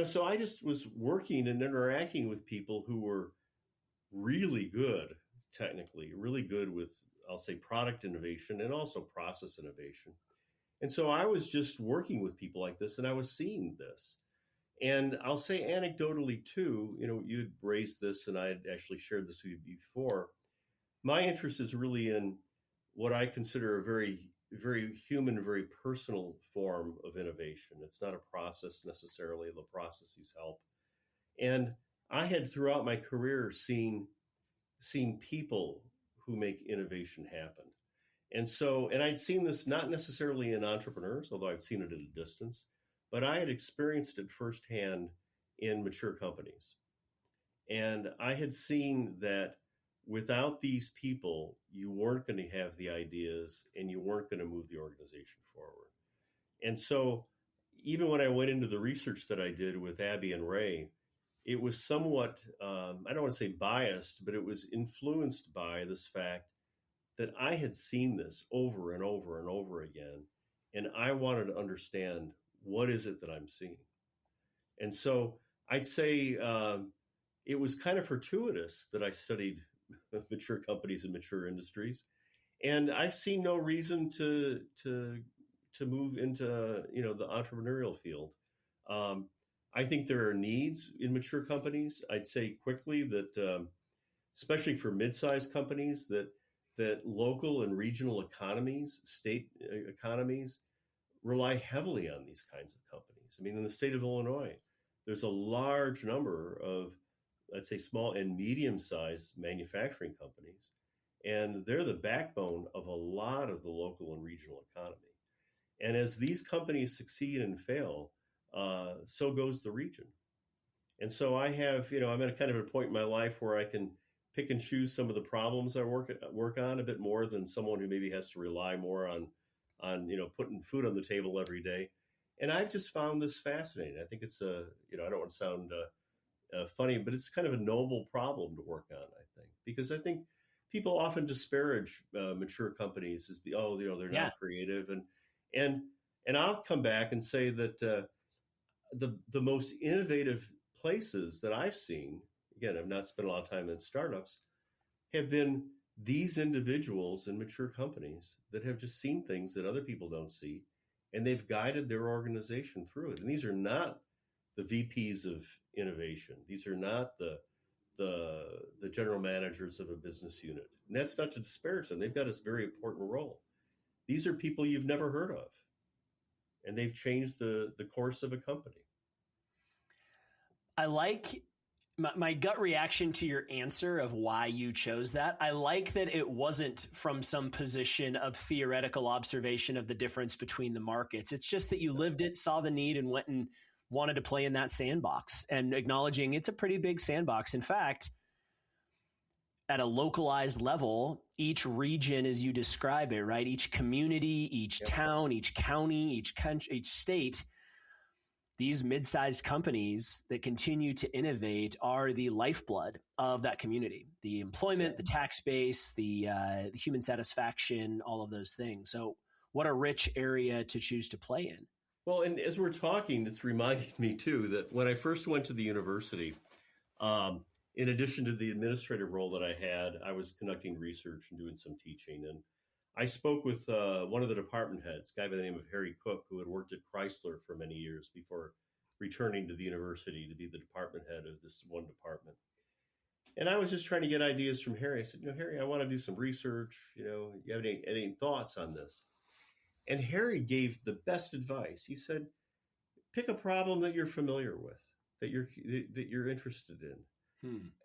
so I just was working and interacting with people who were really good technically, really good with, I'll say, product innovation and also process innovation. And so I was just working with people like this, and I was seeing this. And I'll say anecdotally too, you'd raised this and I had actually shared this with you before. My interest is really in what I consider a very, very human, very personal form of innovation. It's not a process necessarily, the processes help. And I had throughout my career seen people who make innovation happen. And I'd seen this not necessarily in entrepreneurs, although I'd seen it at a distance, but I had experienced it firsthand in mature companies. And I had seen that without these people, you weren't going to have the ideas and you weren't going to move the organization forward. And so even when I went into the research that I did with Abby and Ray, it was somewhat, I don't want to say biased, but it was influenced by this fact that I had seen this over and over and over again. And I wanted to understand, what is it that I'm seeing? And so I'd say it was kind of fortuitous that I studied mature companies and mature industries. And I've seen no reason to move into, the entrepreneurial field. I think there are needs in mature companies. I'd say quickly that, especially for mid-sized companies, that local and regional economies, state economies, rely heavily on these kinds of companies. I mean, in the state of Illinois, there's a large number of, let's say, small and medium-sized manufacturing companies, and they're the backbone of a lot of the local and regional economy. And as these companies succeed and fail, so goes the region. And so I have, I'm at a kind of a point in my life where I can pick and choose some of the problems I work on a bit more than someone who maybe has to rely more on putting food on the table every day. And I've just found this fascinating. I think it's I don't want to sound funny, but it's kind of a noble problem to work on, I think, because I think people often disparage mature companies as, they're not creative. And I'll come back and say that the most innovative places that I've seen, again, I've not spent a lot of time in startups, have been these individuals in mature companies that have just seen things that other people don't see, and they've guided their organization through it. And these are not the VPs of innovation. These are not the general managers of a business unit. And that's not to disparage them. They've got a very important role. These are people you've never heard of, and they've changed the course of a company. I like My gut reaction to your answer of why you chose that, I like that it wasn't from some position of theoretical observation of the difference between the markets. It's just that you lived it, saw the need, and went and wanted to play in that sandbox, and acknowledging it's a pretty big sandbox. In fact, at a localized level, each region, as you describe it, right? Each community, each town, each county, each country, each state, these mid-sized companies that continue to innovate are the lifeblood of that community. The employment, the tax base, the human satisfaction, all of those things. So what a rich area to choose to play in. Well, and as we're talking, it's reminding me too that when I first went to the university, in addition to the administrative role that I had, I was conducting research and doing some teaching. And I spoke with one of the department heads, a guy by the name of Harry Cook, who had worked at Chrysler for many years before returning to the university to be the department head of this one department. And I was just trying to get ideas from Harry. I said, Harry, I want to do some research. You have any thoughts on this? And Harry gave the best advice. He said, pick a problem that you're familiar with, that you're interested in.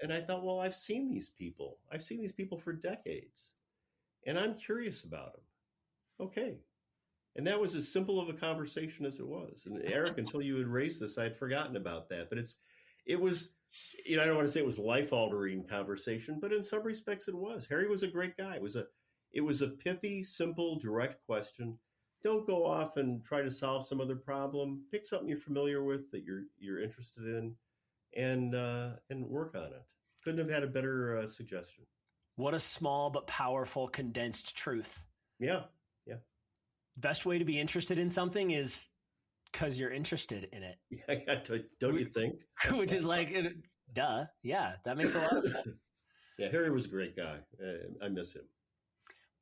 And I thought, well, I've seen these people. I've seen these people for decades, and I'm curious about them. Okay. And that was as simple of a conversation as it was. And Erik, until you had raised this, I'd forgotten about that. But it was, I don't want to say it was life-altering conversation, but in some respects it was. Harry was a great guy. It was a pithy, simple, direct question. Don't go off and try to solve some other problem. Pick something you're familiar with that you're interested in, and work on it. Couldn't have had a better suggestion. What a small but powerful condensed truth. Yeah. Best way to be interested in something is because you're interested in it. Yeah, don't you think? Which is like, duh. Yeah, that makes a lot of sense. Yeah, Harry was a great guy. I miss him.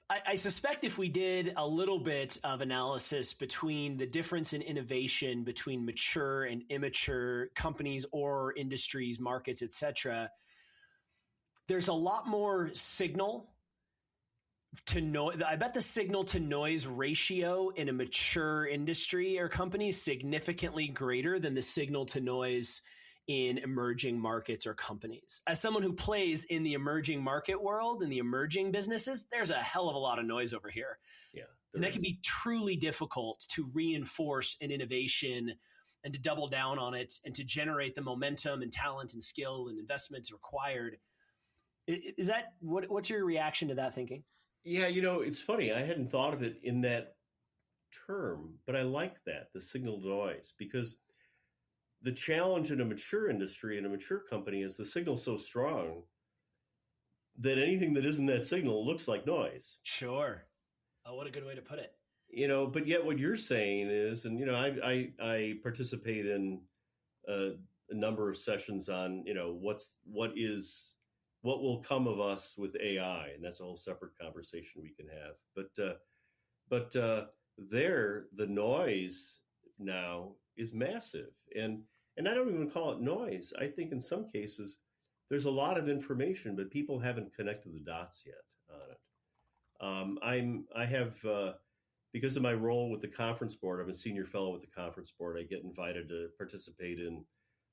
I suspect if we did a little bit of analysis between the difference in innovation between mature and immature companies or industries, markets, etc., there's a lot more signal to noise. I bet the signal to noise ratio in a mature industry or company is significantly greater than the signal to noise in emerging markets or companies. As someone who plays in the emerging market world, in the emerging businesses, there's a hell of a lot of noise over here. Yeah. And that can be truly difficult to reinforce an innovation and to double down on it and to generate the momentum and talent and skill and investment required. Is that, what's your reaction to that thinking? Yeah, it's funny. I hadn't thought of it in that term, but I like that, the signal to noise, because the challenge in a mature industry and a mature company is the signal so strong that anything that isn't that signal looks like noise. Sure. Oh, what a good way to put it. But yet what you're saying is, and I participate in a number of sessions on, what will come of us with AI, and that's a whole separate conversation we can have. But the noise now is massive, and I don't even call it noise. I think in some cases there's a lot of information, but people haven't connected the dots yet on it. I have because of my role with the conference board, I'm a senior fellow with the conference board. I get invited to participate in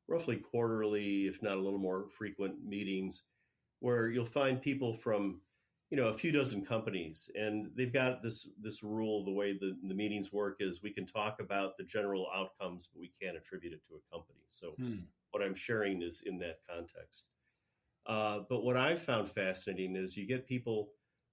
roughly quarterly, if not a little more frequent, meetings where you'll find people from, a few dozen companies, and they've got this rule. The way the meetings work is we can talk about the general outcomes, but we can't attribute it to a company. So what I'm sharing is in that context. But what I've found fascinating is you get people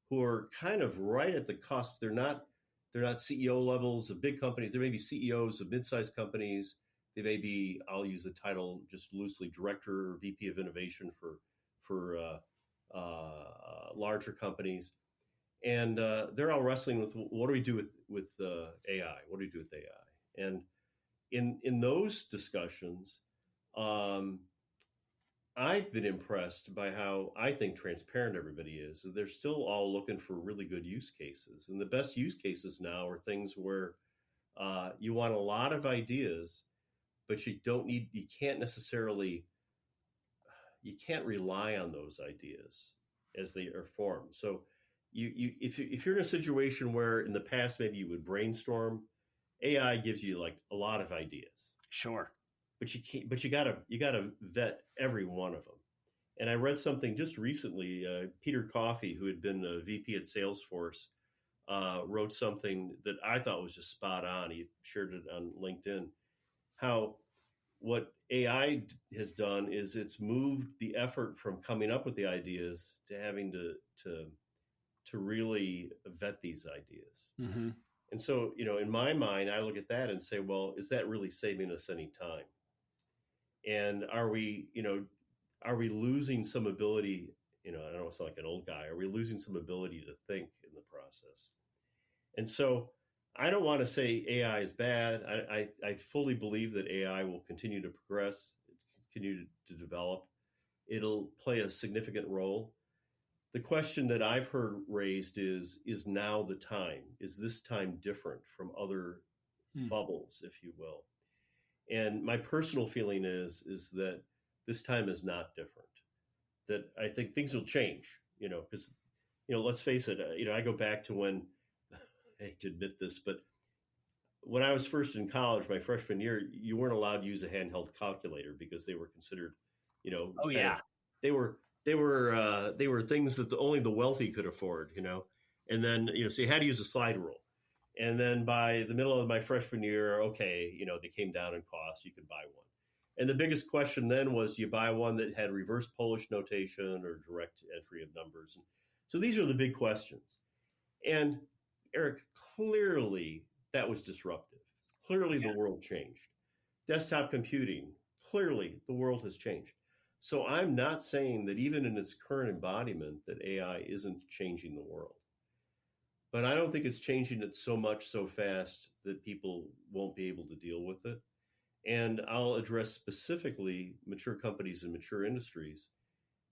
who are kind of right at the cusp. They're not CEO levels of big companies. They may be CEOs of mid-sized companies. They may be, I'll use the title just loosely, director or VP of innovation for larger companies, and they're all wrestling with what do we do with AI? What do we do with AI? And in those discussions, I've been impressed by how I think transparent everybody is. They're still all looking for really good use cases, and the best use cases now are things where you want a lot of ideas, but you can't rely on those ideas as they are formed. So if you're in a situation where in the past maybe you would brainstorm, AI gives you like a lot of ideas. Sure. but you can't. But you gotta vet every one of them. And I read something just recently. Peter Coffey, who had been a VP at Salesforce, wrote something that I thought was just spot on. He shared it on LinkedIn. How what AI has done is it's moved the effort from coming up with the ideas to having to really vet these ideas. Mm-hmm. And so, in my mind, I look at that and say, well, is that really saving us any time? And are we losing some ability? I don't know, it's like an old guy. Are we losing some ability to think in the process? And so I don't want to say AI is bad. I fully believe that AI will continue to progress, continue to develop. It'll play a significant role. The question that I've heard raised is now the time? Is this time different from other bubbles, if you will? And my personal feeling is that this time is not different. That I think things will change, because, let's face it, I go back to when, I hate to admit this, but when I was first in college, my freshman year, you weren't allowed to use a handheld calculator because they were considered, Oh yeah. They were things that only the wealthy could afford, and then, so you had to use a slide rule. And then by the middle of my freshman year, okay, they came down in cost. You could buy one. And the biggest question then was, do you buy one that had reverse Polish notation or direct entry of numbers? And so these are the big questions. And Erik, clearly that was disruptive. Clearly the world changed. Desktop computing, clearly the world has changed. So I'm not saying that even in its current embodiment that AI isn't changing the world. But I don't think it's changing it so much so fast that people won't be able to deal with it. And I'll address specifically mature companies and mature industries.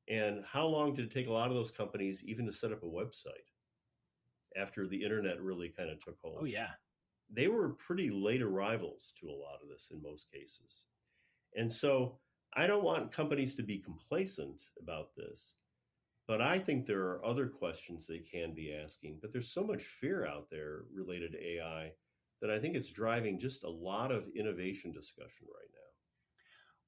And how long did it take a lot of those companies even to set up a website after the internet really kind of took hold? Oh, yeah. They were pretty late arrivals to a lot of this in most cases. And so I don't want companies to be complacent about this. But I think there are other questions they can be asking. But there's so much fear out there related to AI that I think it's driving just a lot of innovation discussion right now.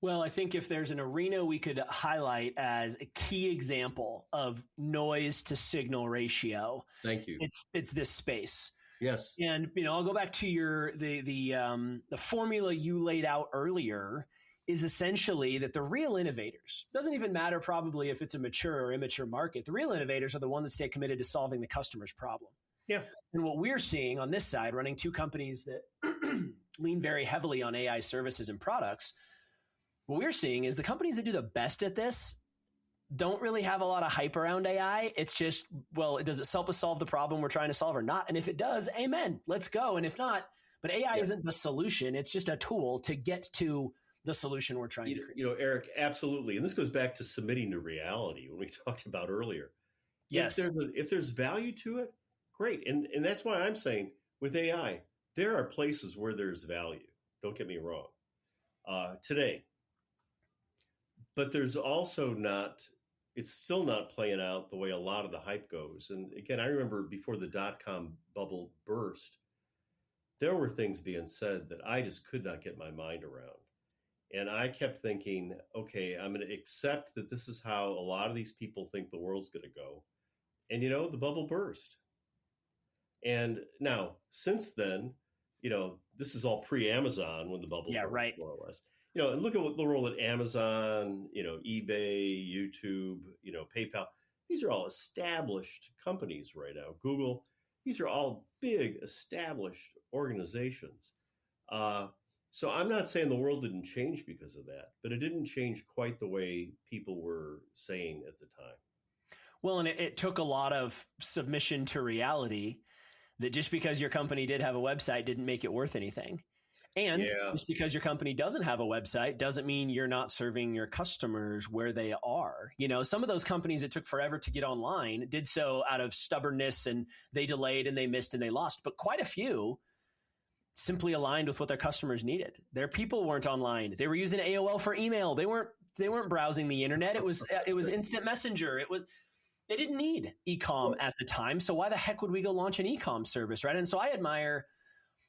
Well, I think if there's an arena we could highlight as a key example of noise to signal ratio, thank you. It's this space. Yes. And I'll go back to the formula you laid out earlier. Is essentially that the real innovators, doesn't even matter probably if it's a mature or immature market, the real innovators are the ones that stay committed to solving the customer's problem. Yeah. And what we're seeing on this side, running two companies that lean very heavily on AI services and products, what we're seeing is the companies that do the best at this don't really have a lot of hype around AI. It's just, well, does it help us solve the problem we're trying to solve or not? And if it does, amen, let's go. And if not, but AI isn't the solution. It's just a tool to get to the solution we're trying to create. Erik, absolutely. And this goes back to submitting to reality when we talked about earlier. Yes. If there's value to it, great. And that's why I'm saying with AI, there are places where there's value. Don't get me wrong. Today. But there's also it's still not playing out the way a lot of the hype goes. And again, I remember before the dot-com bubble burst, there were things being said that I just could not get my mind around. And I kept thinking, okay, I'm going to accept that this is how a lot of these people think the world's going to go. And, the bubble burst. And now, since then, this is all pre-Amazon when the bubble burst, right. more or less. And look at the role that Amazon, eBay, YouTube, PayPal, these are all established companies right now. Google, these are all big, established organizations. So I'm not saying the world didn't change because of that, but it didn't change quite the way people were saying at the time. Well, and it took a lot of submission to reality that just because your company did have a website didn't make it worth anything. And just because your company doesn't have a website doesn't mean you're not serving your customers where they are. Some of those companies that took forever to get online did so out of stubbornness, and they delayed and they missed and they lost. But quite a few simply aligned with what their customers needed. Their people weren't online. They were using AOL for email. They weren't browsing the internet. It was instant messenger. They didn't need e-com at the time. So why the heck would we go launch an e-com service, right? And so I admire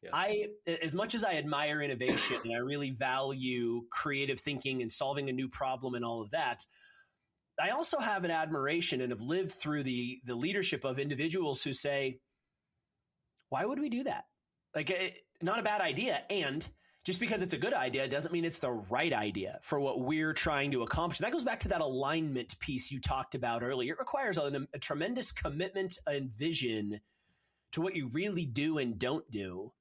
Yeah. As much as I admire innovation and I really value creative thinking and solving a new problem and all of that, I also have an admiration and have lived through the leadership of individuals who say, why would we do that? Like, not a bad idea. And just because it's a good idea doesn't mean it's the right idea for what we're trying to accomplish. And that goes back to that alignment piece you talked about earlier. It requires a tremendous commitment and vision to what you really do and don't do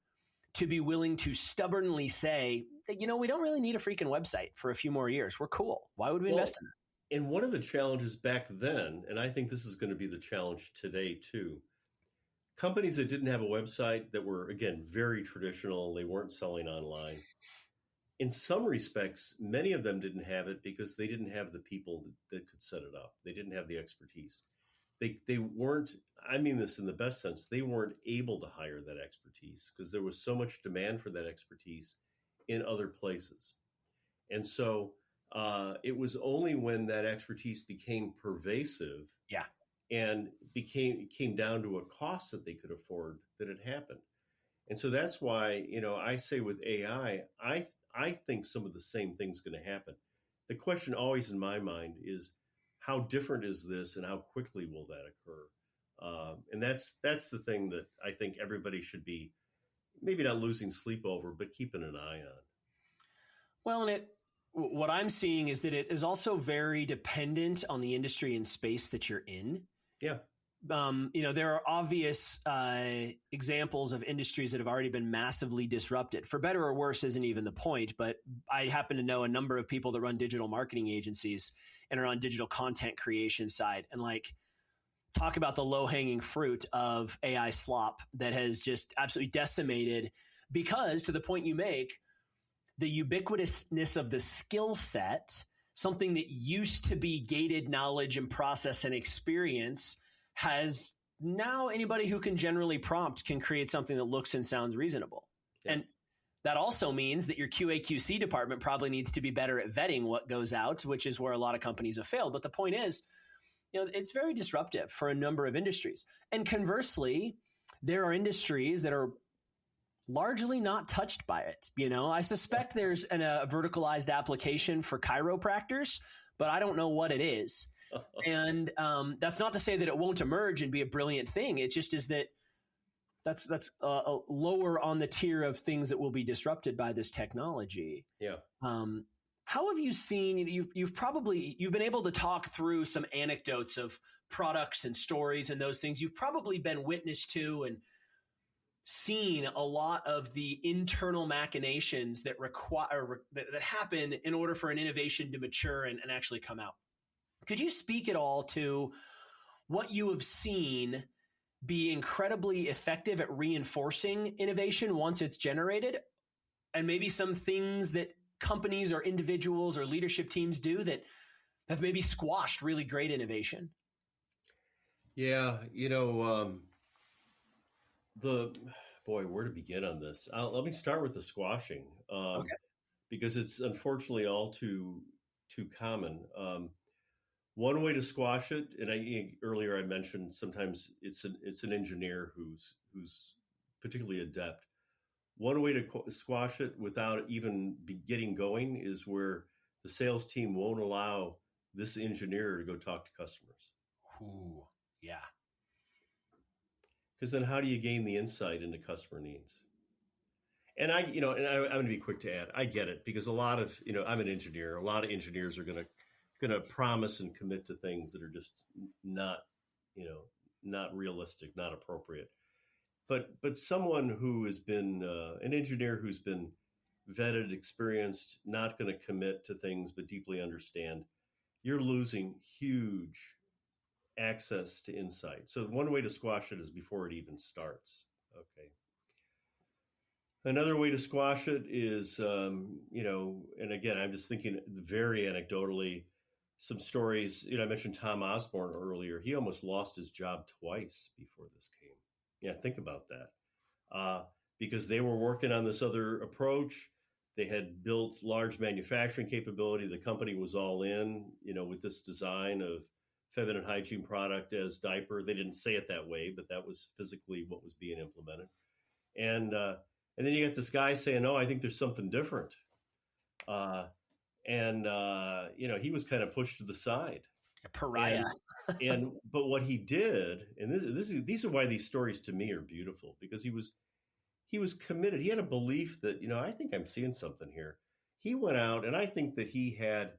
to be willing to stubbornly say that, we don't really need a freaking website for a few more years. We're cool. Why would we invest in that? And one of the challenges back then, and I think this is going to be the challenge today too, companies that didn't have a website that were, again, very traditional, they weren't selling online. In some respects, many of them didn't have it because they didn't have the people that could set it up. They didn't have the expertise. They weren't, I mean this in the best sense, they weren't able to hire that expertise because there was so much demand for that expertise in other places. And so it was only when that expertise became pervasive and came down to a cost that they could afford that it happened. And so that's why, I say with AI, I think some of the same thing's going to happen. The question always in my mind is, how different is this and how quickly will that occur? And that's the thing that I think everybody should be maybe not losing sleep over, but keeping an eye on. Well, and what I'm seeing is that it is also very dependent on the industry and space that you're in. Yeah. There are obvious examples of industries that have already been massively disrupted. For better or worse isn't even the point, but I happen to know a number of people that run digital marketing agencies and are on digital content creation side, and talk about the low-hanging fruit of AI slop that has just absolutely decimated, because to the point you make, the ubiquitousness of the skill set, something that used to be gated knowledge and process and experience, has now anybody who can generally prompt can create something that looks and sounds reasonable. Yeah. And that also means that your QA/QC department probably needs to be better at vetting what goes out, which is where a lot of companies have failed. But the point is, it's very disruptive for a number of industries. And conversely, there are industries that are largely not touched by it. I suspect there's a verticalized application for chiropractors, but I don't know what it is. And that's not to say that it won't emerge and be a brilliant thing. It just is that's lower on the tier of things that will be disrupted by this technology. Yeah. How have you seen? You've been able to talk through some anecdotes of products and stories and those things. You've probably been witness to and seen a lot of the internal machinations that that happen in order for an innovation to mature and actually come out. Could you speak at all to what you have seen be incredibly effective at reinforcing innovation once it's generated, and maybe some things that companies or individuals or leadership teams do that have maybe squashed really great innovation? Yeah, where to begin on this? Let me start with the squashing, Okay. because it's unfortunately all too common. One way to squash it, and earlier I mentioned sometimes it's an engineer who's particularly adept. One way to squash it without even getting going is where the sales team won't allow this engineer to go talk to customers. Ooh, yeah. Because then how do you gain the insight into customer needs? And I'm going to be quick to add, I get it, because a lot of, I'm an engineer. A lot of engineers are going to promise and commit to things that are just not realistic, not appropriate. But someone who has been an engineer who's been vetted, experienced, not going to commit to things but deeply understand, you're losing huge access to insight. So one way to squash it is before it even starts. Okay. Another way to squash it is, and again, I'm just thinking very anecdotally, some stories. I mentioned Tom Osborne earlier. He almost lost his job twice before this came. Yeah, think about that. Because they were working on this other approach. They had built large manufacturing capability. The company was all in, with this design of feminine hygiene product as diaper. They didn't say it that way, but that was physically what was being implemented. And And then you get this guy saying, "No, I think there's something different." He was kind of pushed to the side. A pariah. But what he did, and these are why these stories to me are beautiful, because he was committed. He had a belief that, I think I'm seeing something here. He went out, and I think that he had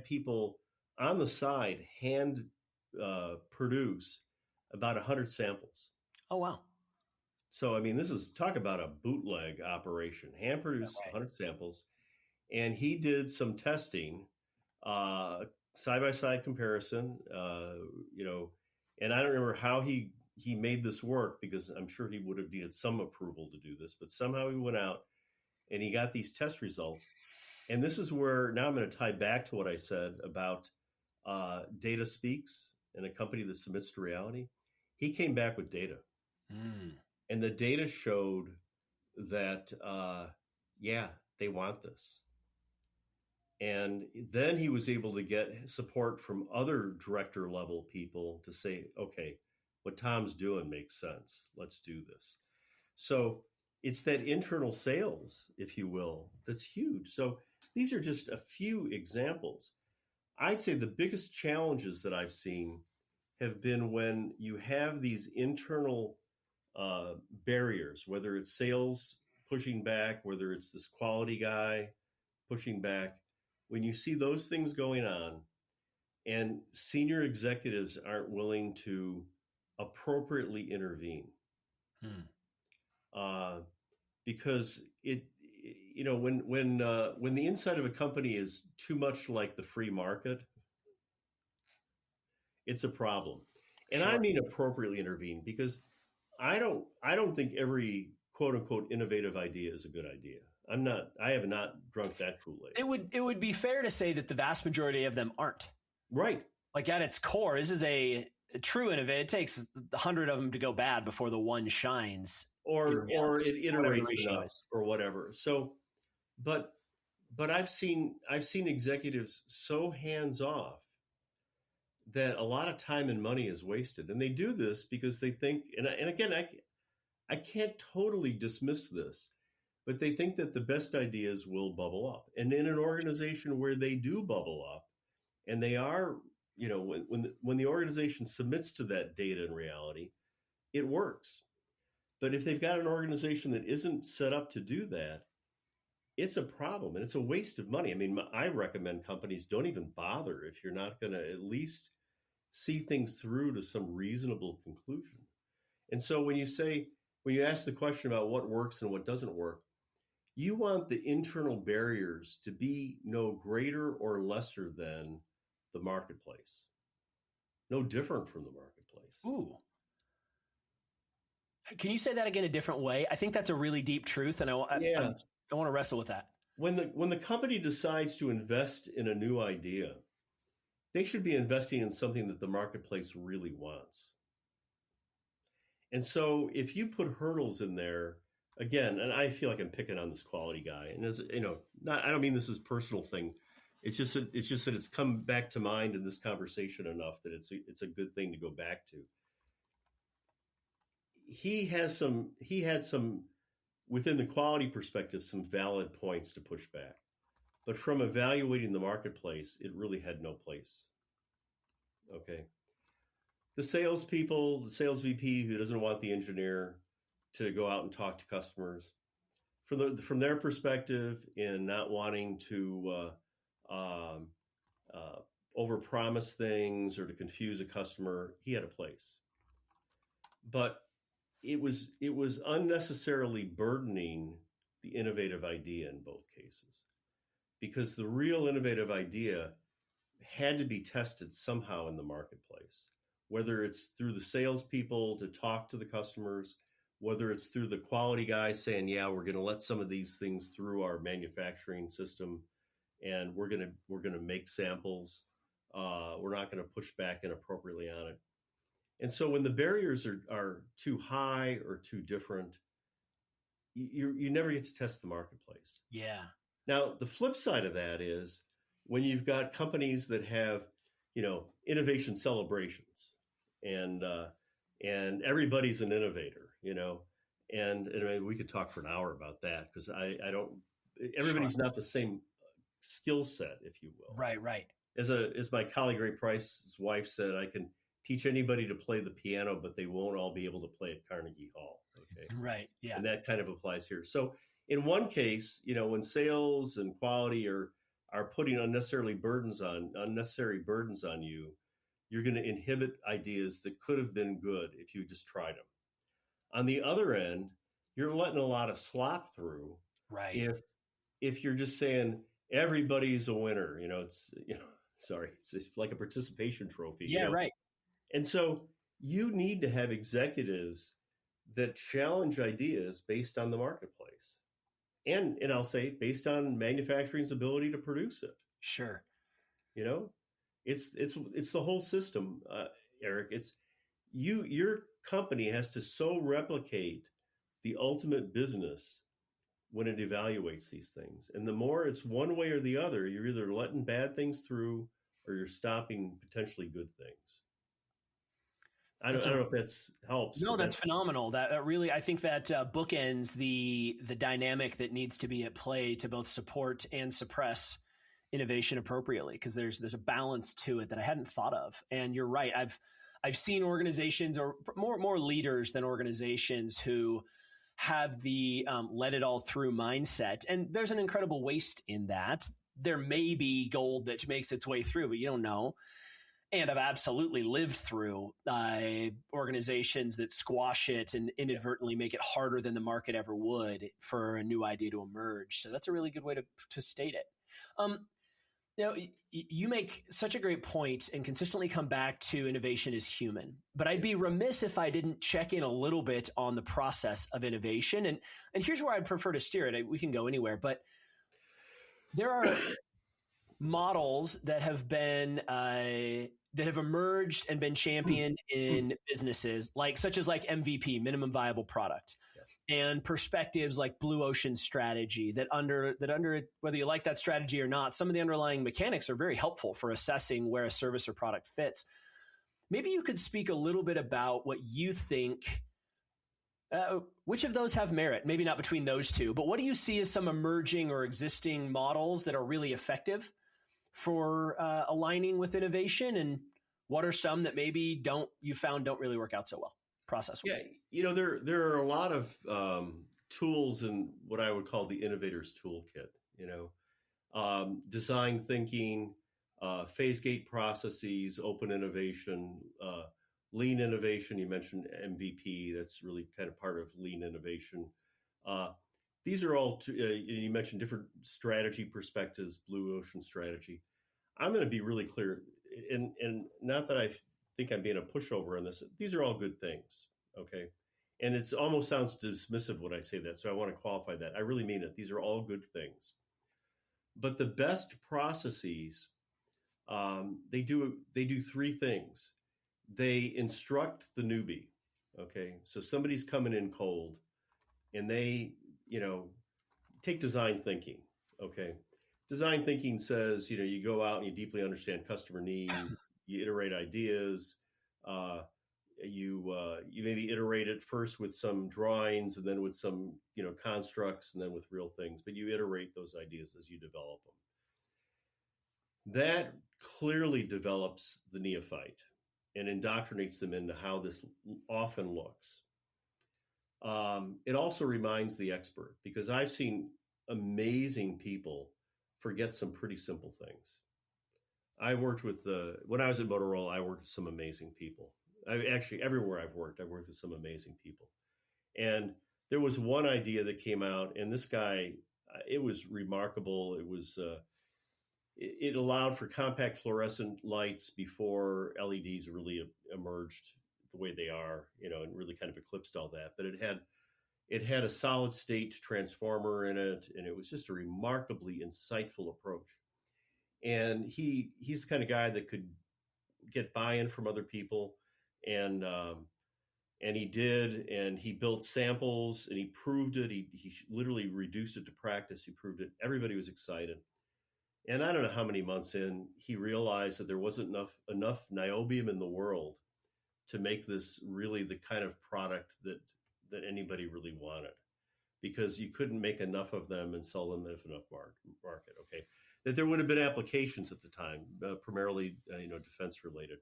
people on the side hand produce about 100 samples. Oh, wow. So, I mean, talk about a bootleg operation, hand produce 100 samples. And he did some testing, side-by-side comparison, and I don't remember how he made this work, because I'm sure he would have needed some approval to do this, but somehow he went out and he got these test results. And this is where, now I'm going to tie back to what I said about data speaks and a company that submits to reality. He came back with data. And the data showed that, they want this. And then he was able to get support from other director level people to say, okay, what Tom's doing makes sense. Let's do this. So it's that internal sales, if you will, that's huge. So these are just a few examples. I'd say the biggest challenges that I've seen have been when you have these internal barriers, whether it's sales pushing back, whether it's this quality guy pushing back. When you see those things going on and senior executives aren't willing to appropriately intervene, because when the inside of a company is too much like the free market, it's a problem. And sure. I mean appropriately intervene, because I don't think every quote unquote innovative idea is a good idea. I have not drunk that Kool-Aid. It would be fair to say that the vast majority of them aren't. Right. Like at its core, this is a true innovative. It takes 100 of them to go bad before the one shines. Or it iterates enough or whatever. So, but I've seen executives so hands off that a lot of time and money is wasted. And they do this because they think, and again, I can't totally dismiss this, but they think that the best ideas will bubble up. And in an organization where they do bubble up, and they are, when the organization submits to that data and reality, it works. But if they've got an organization that isn't set up to do that, it's a problem, and it's a waste of money. I mean, I recommend companies don't even bother if you're not going to at least see things through to some reasonable conclusion. And so when you ask the question about what works and what doesn't work, you want the internal barriers to be no greater or lesser than the marketplace, no different from the marketplace. Ooh. Can you say that again a different way? I think that's a really deep truth, and I want to wrestle with that. When the company decides to invest in a new idea, they should be investing in something that the marketplace really wants. And so if you put hurdles in there, again, and I feel like I'm picking on this quality guy, and as I don't mean this is a personal thing. It's just that it's come back to mind in this conversation enough that it's a good thing to go back to. He had some within the quality perspective, some valid points to push back, but from evaluating the marketplace, it really had no place. Okay. The sales VP who doesn't want the engineer to go out and talk to customers, from their perspective, in not wanting to overpromise things or to confuse a customer, he had a place. But it was unnecessarily burdening the innovative idea in both cases, because the real innovative idea had to be tested somehow in the marketplace, whether it's through the salespeople to talk to the customers, whether it's through the quality guys saying, yeah, we're going to let some of these things through our manufacturing system, and we're going to make samples. We're not going to push back inappropriately on it. And so when the barriers are too high or too different, you never get to test the marketplace. Yeah. Now, the flip side of that is when you've got companies that have, innovation celebrations, and everybody's an innovator, And I mean, we could talk for an hour about that because I don't, Sure. everybody's not the same skill set, if you will. Right, right. As my colleague Ray Price's wife said, I can teach anybody to play the piano, but they won't all be able to play at Carnegie Hall. Okay. Right. Yeah. And that kind of applies here. So in one case, when sales and quality are putting unnecessary burdens on you, you're going to inhibit ideas that could have been good if you just tried them. On the other end, you're letting a lot of slop through. Right. If you're just saying everybody's a winner, it's like a participation trophy. Yeah, right. And so you need to have executives that challenge ideas based on the marketplace. And I'll say based on manufacturing's ability to produce it. Sure. It's the whole system, Erik. It's your company has to so replicate the ultimate business when it evaluates these things. And the more it's one way or the other, you're either letting bad things through or you're stopping potentially good things. I don't know if that's helps. No, that's phenomenal. That really, I think that bookends the dynamic that needs to be at play to both support and suppress innovation appropriately, because there's a balance to it that I hadn't thought of. And you're right. I've seen organizations, or more leaders than organizations, who have the let it all through mindset. And there's an incredible waste in that. There may be gold that makes its way through, but you don't know. And I've absolutely lived through organizations that squash it and inadvertently make it harder than the market ever would for a new idea to emerge. So that's a really good way to state it. You make such a great point and consistently come back to innovation is human. But I'd be remiss if I didn't check in a little bit on the process of innovation. And here's where I'd prefer to steer it. We can go anywhere, but there are models that have been that have emerged and been championed in businesses such as MVP, minimum viable product, and perspectives like blue ocean strategy that under whether you like that strategy or not, some of the underlying mechanics are very helpful for assessing where a service or product fits. Maybe you could speak a little bit about what you think. Which of those have merit? Maybe not between those two, but what do you see as some emerging or existing models that are really effective for aligning with innovation, and what are some that maybe don't really work out so well process-wise? Yeah, there are a lot of tools in what I would call the Innovators toolkit. Design thinking, phase gate processes, open innovation, lean innovation. You mentioned MVP. That's really kind of part of lean innovation. These are all, you mentioned different strategy perspectives, blue ocean strategy. I'm going to be really clear, and not that I think I'm being a pushover on this. These are all good things, okay? And it almost sounds dismissive when I say that, so I want to qualify that. I really mean it. These are all good things. But the best processes, they do three things. They instruct the newbie, okay? So somebody's coming in cold, and they, take design thinking, okay? Design thinking says, you go out and you deeply understand customer needs, you iterate ideas, you maybe iterate it first with some drawings and then with some, constructs and then with real things, but you iterate those ideas as you develop them. That clearly develops the neophyte and indoctrinates them into how this often looks. It also reminds the expert, because I've seen amazing people forget some pretty simple things. I worked with when I was at Motorola, I worked with some amazing people. Everywhere I've worked with some amazing people. And there was one idea that came out, and this guy, it was remarkable. It was, it allowed for compact fluorescent lights before LEDs really emerged the way they are, and really kind of eclipsed all that. But it had a solid state transformer in it, and it was just a remarkably insightful approach. And he's the kind of guy that could get buy-in from other people, and he did, and he built samples, and he proved it. He literally reduced it to practice. He proved it. Everybody was excited. And I don't know how many months in, he realized that there wasn't enough niobium in the world to make this really the kind of product that that anybody really wanted, because you couldn't make enough of them and sell them at enough market. Okay, that there would have been applications at the time, primarily defense related,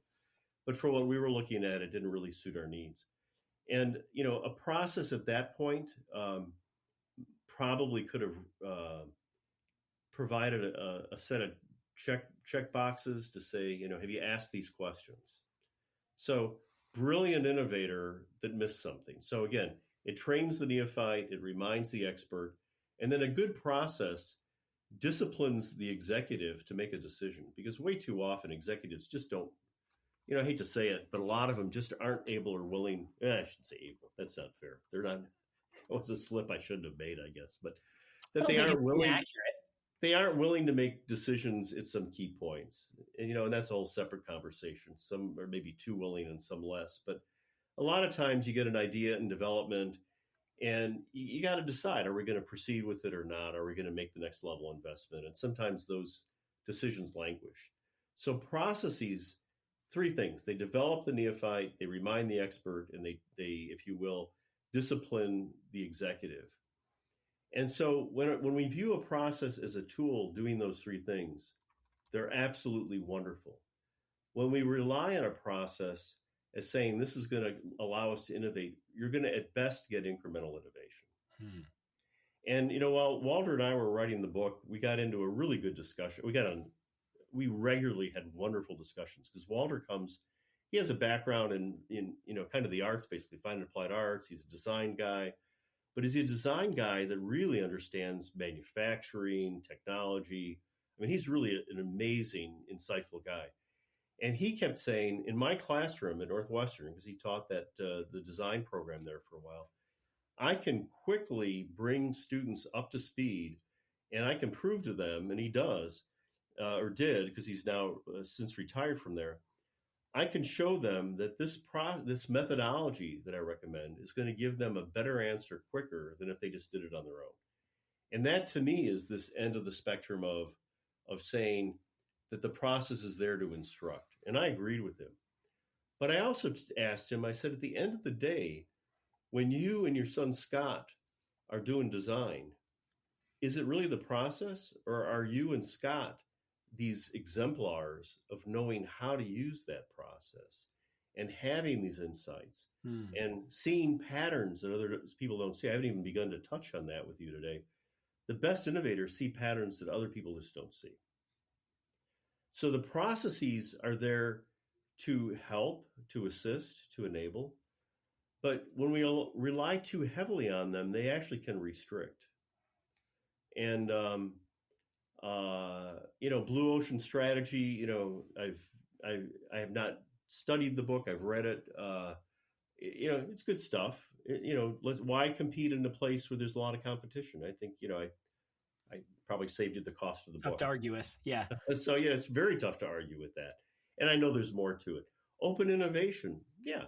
but for what we were looking at, it didn't really suit our needs. And a process at that point probably could have provided a set of check boxes to say, have you asked these questions? So brilliant innovator that missed something. So again, it trains the neophyte, it reminds the expert, and then a good process disciplines the executive to make a decision, because way too often executives just don't, I hate to say it, but a lot of them just aren't able or willing. I shouldn't say able. That's not fair. They're not. That was a slip I shouldn't have made, I guess. But that they aren't willing. Inaccurate. They aren't willing to make decisions at some key points, and that's a whole separate conversation. Some are maybe too willing and some less. But a lot of times you get an idea in development, and you got to decide: are we going to proceed with it or not? Are we going to make the next level investment? And sometimes those decisions languish. So processes. Three things: they develop the neophyte, they remind the expert, and they, if you will, discipline the executive. And so when we view a process as a tool doing those three things, they're absolutely wonderful. When we rely on a process as saying this is going to allow us to innovate, you're going to at best get incremental innovation. And while Walter and I were writing the book, we got into a really good discussion. We regularly had wonderful discussions, because Walter he has a background in kind of the arts, basically fine and applied arts. He's a design guy, but he's a design guy that really understands manufacturing, technology. I mean, he's really an amazing, insightful guy. And he kept saying, in my classroom at Northwestern, because he taught the design program there for a while, I can quickly bring students up to speed, and I can prove to them, and he does, or did, because he's now since retired from there, I can show them that this methodology that I recommend is going to give them a better answer quicker than if they just did it on their own. And that, to me, is this end of the spectrum of saying that the process is there to instruct. And I agreed with him. But I also asked him, I said, at the end of the day, when you and your son Scott are doing design, is it really the process, or are you and Scott these exemplars of knowing how to use that process and having these insights and seeing patterns that other people don't see? I haven't even begun to touch on that with you today. The best innovators see patterns that other people just don't see. So the processes are there to help, to assist, to enable. But when we rely too heavily on them, they actually can restrict. And Blue Ocean Strategy, I have not studied the book. I've read it. It's good stuff. Why compete in a place where there's a lot of competition? I think, I probably saved you the cost of the book. Tough to argue with. Yeah. So, it's very tough to argue with that. And I know there's more to it. Open innovation. Yeah.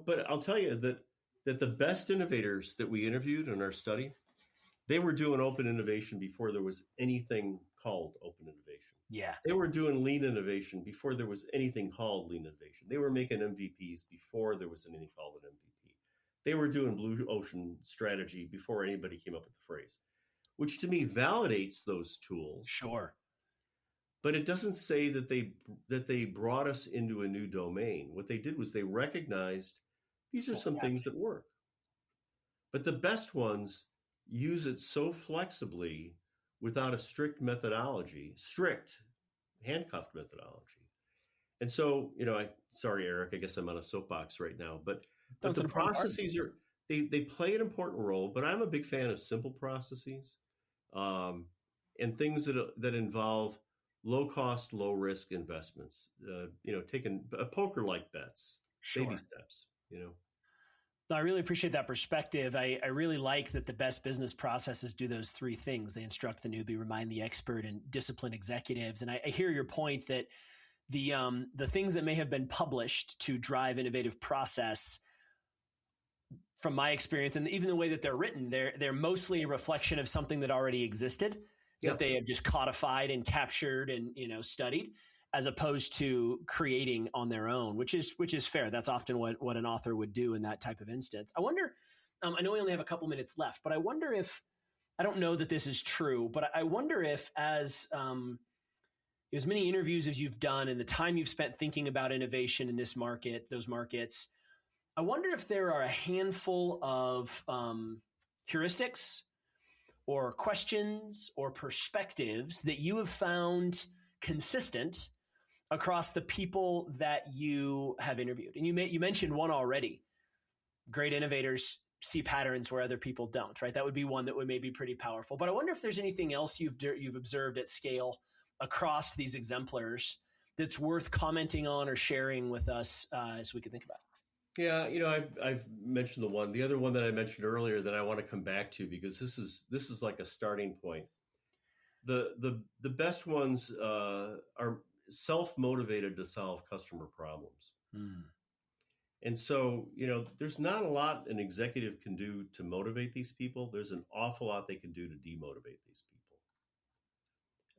But I'll tell you that the best innovators that we interviewed in our study, they were doing open innovation before there was anything called open innovation. Yeah. They were doing lean innovation before there was anything called lean innovation. They were making MVPs before there was anything called an MVP. They were doing Blue Ocean Strategy before anybody came up with the phrase, which to me validates those tools. Sure. But it doesn't say that they brought us into a new domain. What they did was they recognized these are some things that work. But the best ones use it so flexibly without a strict handcuffed methodology. And so, sorry, Erik, I guess I'm on a soapbox right now, but the processes they play an important role, but I'm a big fan of simple processes and things that involve low cost, low risk investments, taking poker-like bets, baby steps, I really appreciate that perspective. I really like that the best business processes do those three things. They instruct the newbie, remind the expert, and discipline executives. And I hear your point that the things that may have been published to drive innovative process, from my experience, and even the way that they're written, they're mostly a reflection of something that already existed, that they have just codified and captured and studied, as opposed to creating on their own, which is fair. That's often what an author would do in that type of instance. I wonder, I know we only have a couple minutes left, but I wonder if, I don't know that this is true, but I wonder if as many interviews as you've done and the time you've spent thinking about innovation in this market, those markets, I wonder if there are a handful of heuristics or questions or perspectives that you have found consistent across the people that you have interviewed. And you mentioned one already. Great innovators see patterns where other people don't, right? That would be one that would maybe be pretty powerful. But I wonder if there's anything else you've observed at scale across these exemplars that's worth commenting on or sharing with us as we could think about. Yeah, I've mentioned the one. The other one that I mentioned earlier that I want to come back to, because this is like a starting point. The best ones are self-motivated to solve customer problems. And so, there's not a lot an executive can do to motivate these people. There's an awful lot they can do to demotivate these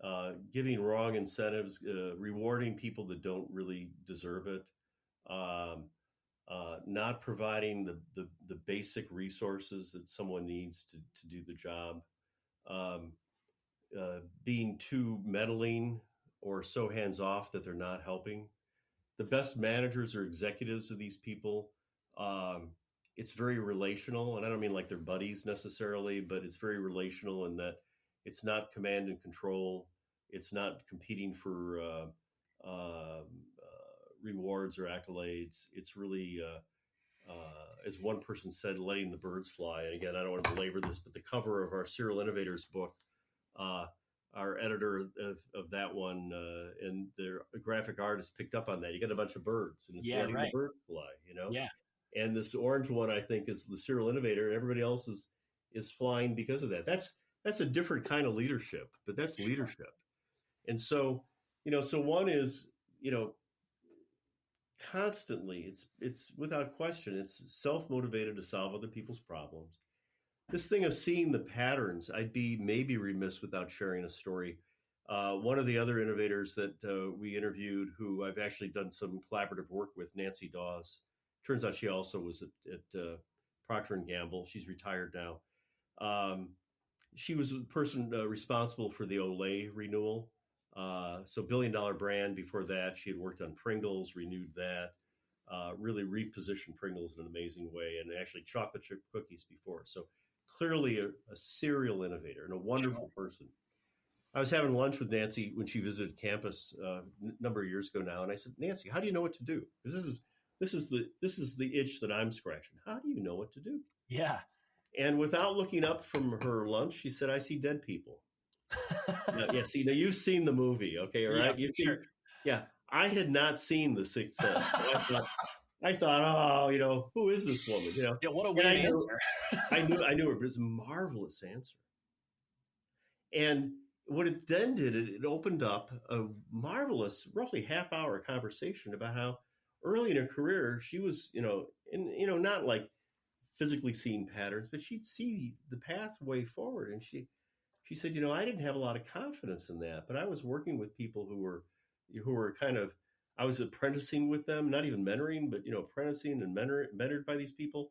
people. Giving wrong incentives, rewarding people that don't really deserve it, not providing the basic resources that someone needs to do the job, being too meddling or so hands-off that they're not helping. The best managers or executives of these people, it's very relational. And I don't mean like they're buddies necessarily, but it's very relational in that it's not command and control. It's not competing for rewards or accolades. It's really, as one person said, letting the birds fly. And again, I don't want to belabor this, but the cover of our Serial Innovators book, our editor of that one and the graphic artist picked up on that. You get a bunch of birds, and it's letting the birds fly, Yeah. And this orange one, I think, is the serial innovator, and everybody else is flying because of that. That's a different kind of leadership, but that's leadership. And so, so one is, constantly, it's without question, it's self-motivated to solve other people's problems. This thing of seeing the patterns, I'd be maybe remiss without sharing a story. One of the other innovators that we interviewed, who I've actually done some collaborative work with, Nancy Dawes. Turns out she also was at Procter & Gamble. She's retired now. She was the person responsible for the Olay renewal. So billion-dollar brand. Before that, she had worked on Pringles, renewed that, really repositioned Pringles in an amazing way, and actually chocolate chip cookies before. So clearly a serial innovator and a wonderful person. I was having lunch with Nancy when she visited campus a number of years ago now, and I said, Nancy, how do you know what to do? Because this is the itch that I'm scratching. How do you know what to do? Yeah. And without looking up from her lunch, she said, I see dead people. Now, you've seen the movie, okay, all right? Sure. Yeah, I had not seen The Sixth Sense. I thought, who is this woman? Yeah, what a weird answer. I knew her, but it was a marvelous answer. And what it then did, it opened up a marvelous, roughly half-hour conversation about how early in her career she was, not like physically seeing patterns, but she'd see the pathway forward. And she said, I didn't have a lot of confidence in that, but I was working with people who were kind of, I was apprenticing with them, not even mentoring, but, apprenticing and mentored by these people.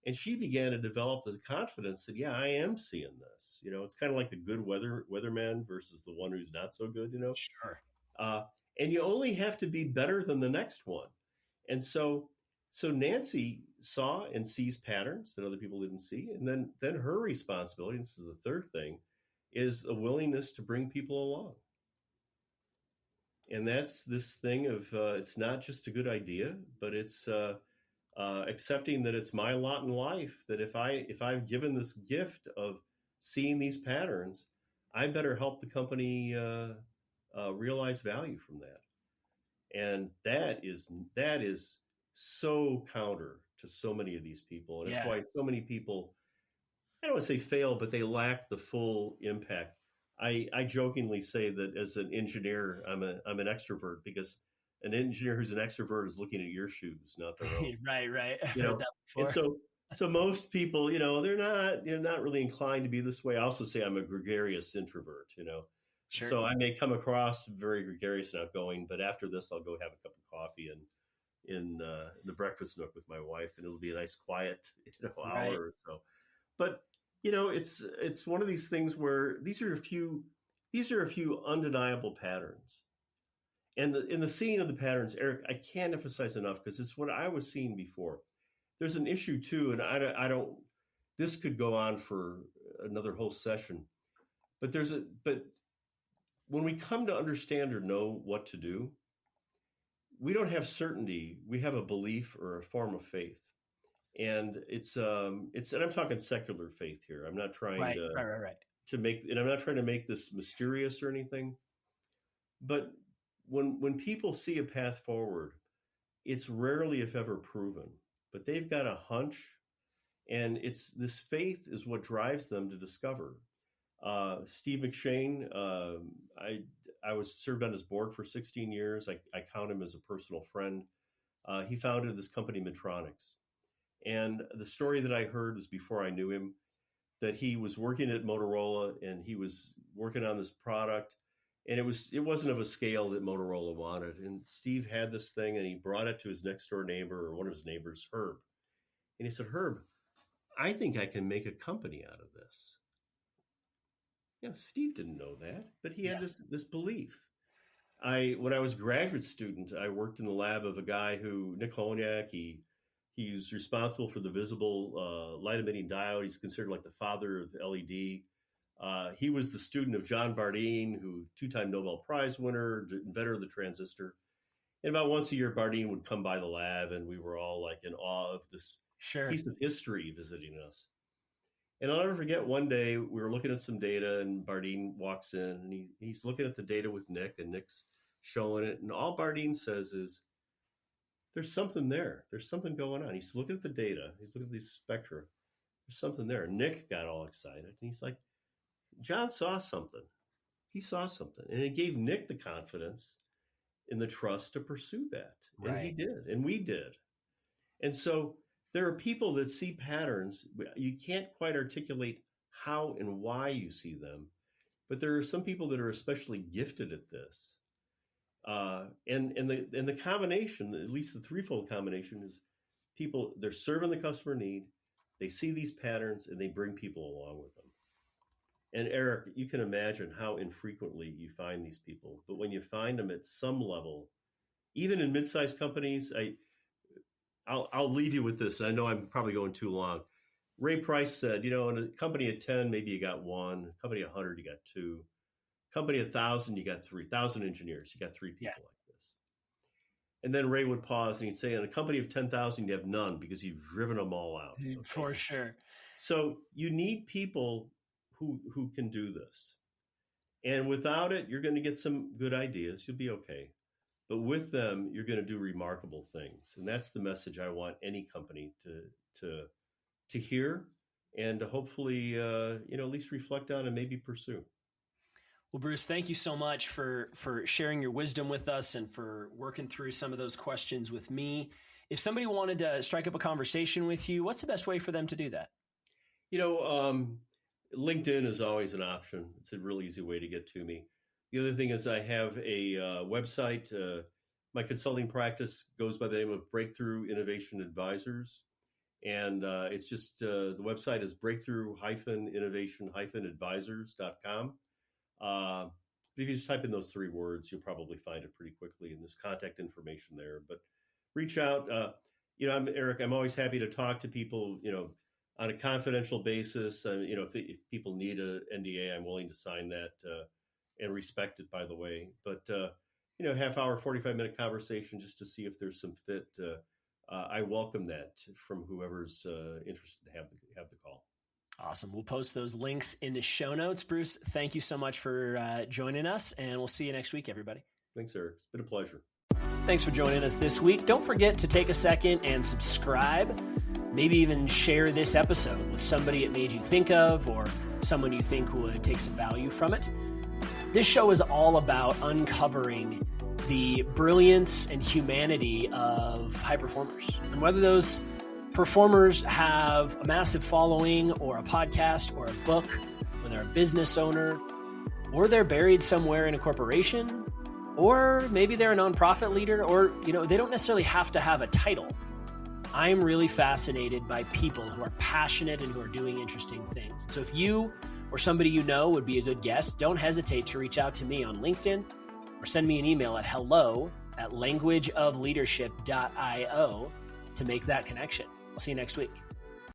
And she began to develop the confidence that, I am seeing this. It's kind of like the good weatherman versus the one who's not so good, Sure. And you only have to be better than the next one. And so Nancy saw and sees patterns that other people didn't see. And then her responsibility, and this is the third thing, is a willingness to bring people along. And that's this thing of it's not just a good idea, but it's accepting that it's my lot in life, that if I've given this gift of seeing these patterns, I better help the company realize value from that. And that is so counter to so many of these people. And it's why so many people, I don't want to say fail, but they lack the full impact. I jokingly say that as an engineer, I'm an extrovert, because an engineer who's an extrovert is looking at your shoes, not their own. Right. I've heard that before. And so most people, they're not really inclined to be this way. I also say I'm a gregarious introvert, Sure. So I may come across very gregarious and outgoing, but after this, I'll go have a cup of coffee in the breakfast nook with my wife, and it'll be a nice quiet, hour Right. or so. But it's one of these things where these are a few undeniable patterns. And in the seeing of the patterns, Erik, I can't emphasize enough because it's what I was seeing before. There's an issue too, and I don't. This could go on for another whole session, but when we come to understand or know what to do, we don't have certainty. We have a belief or a form of faith, and and I'm talking secular faith here. I'm not trying Right. I'm not trying to make this mysterious or anything, but when people see a path forward, it's rarely, if ever, proven, but they've got a hunch, and it's this faith is what drives them to discover. Steve McShane, I was served on his board for 16 years. I count him as a personal friend. He founded this company, Medtronics. And the story that I heard was before I knew him, that he was working at Motorola and he was working on this product. And it wasn't of a scale that Motorola wanted. And Steve had this thing and he brought it to his next door neighbor, or one of his neighbors, Herb. And he said, "Herb, I think I can make a company out of this." Steve didn't know that, but he had this belief. When I was a graduate student, I worked in the lab of a guy Nick Honyak, he's responsible for the visible light emitting diode. He's considered like the father of LED. He was the student of John Bardeen, who 2-time Nobel Prize winner, inventor of the transistor. And about once a year, Bardeen would come by the lab, and we were all like in awe of this piece of history visiting us. And I'll never forget, one day we were looking at some data, and Bardeen walks in, and he's looking at the data with Nick, and Nick's showing it. And all Bardeen says is, "There's something there. There's something going on." He's looking at the data. He's looking at these spectra. There's something there. Nick got all excited, and he's like, "John saw something. He saw something." And it gave Nick the confidence and the trust to pursue that. And he did, and we did. And so there are people that see patterns. You can't quite articulate how and why you see them, but there are some people that are especially gifted at this. And the combination, at least the threefold combination, is people, they're serving the customer need, they see these patterns, and they bring people along with them. And Erik, you can imagine how infrequently you find these people, but when you find them at some level, even in mid-sized companies, I'll leave you with this. I know I'm probably going too long. Ray Price said, in a company of 10, maybe you got one. A company of 100, you got two. A company of 1,000, you got 3,000 engineers. You got three people like this. And then Ray would pause and he'd say, in a company of 10,000, you have none because you've driven them all out. Okay? For sure. So you need people who can do this. And without it, you're going to get some good ideas. You'll be okay. But with them, you're going to do remarkable things. And that's the message I want any company to hear and to hopefully, at least reflect on and maybe pursue. Well, Bruce, thank you so much for sharing your wisdom with us and for working through some of those questions with me. If somebody wanted to strike up a conversation with you, what's the best way for them to do that? LinkedIn is always an option. It's a real easy way to get to me. The other thing is I have a website. My consulting practice goes by the name of Breakthrough Innovation Advisors. And it's just, the website is breakthrough-innovation-advisors.com. But if you just type in those 3 words, you'll probably find it pretty quickly. And there's contact information there. But reach out. I'm Erik. I'm always happy to talk to people, on a confidential basis. If people need an NDA, I'm willing to sign that and respect it, by the way. But, half hour, 45-minute conversation just to see if there's some fit. I welcome that from whoever's interested to have the call. Awesome. We'll post those links in the show notes. Bruce, thank you so much for joining us, and we'll see you next week, everybody. Thanks, Erik. It's been a pleasure. Thanks for joining us this week. Don't forget to take a second and subscribe. Maybe even share this episode with somebody it made you think of or someone you think would take some value from it. This show is all about uncovering the brilliance and humanity of high performers. And whether those performers have a massive following or a podcast or a book, or they're a business owner, or they're buried somewhere in a corporation, or maybe they're a nonprofit leader, or they don't necessarily have to have a title. I'm really fascinated by people who are passionate and who are doing interesting things. So if you or somebody you know would be a good guest, don't hesitate to reach out to me on LinkedIn or send me an email at hello@languageofleadership.io to make that connection. I'll see you next week.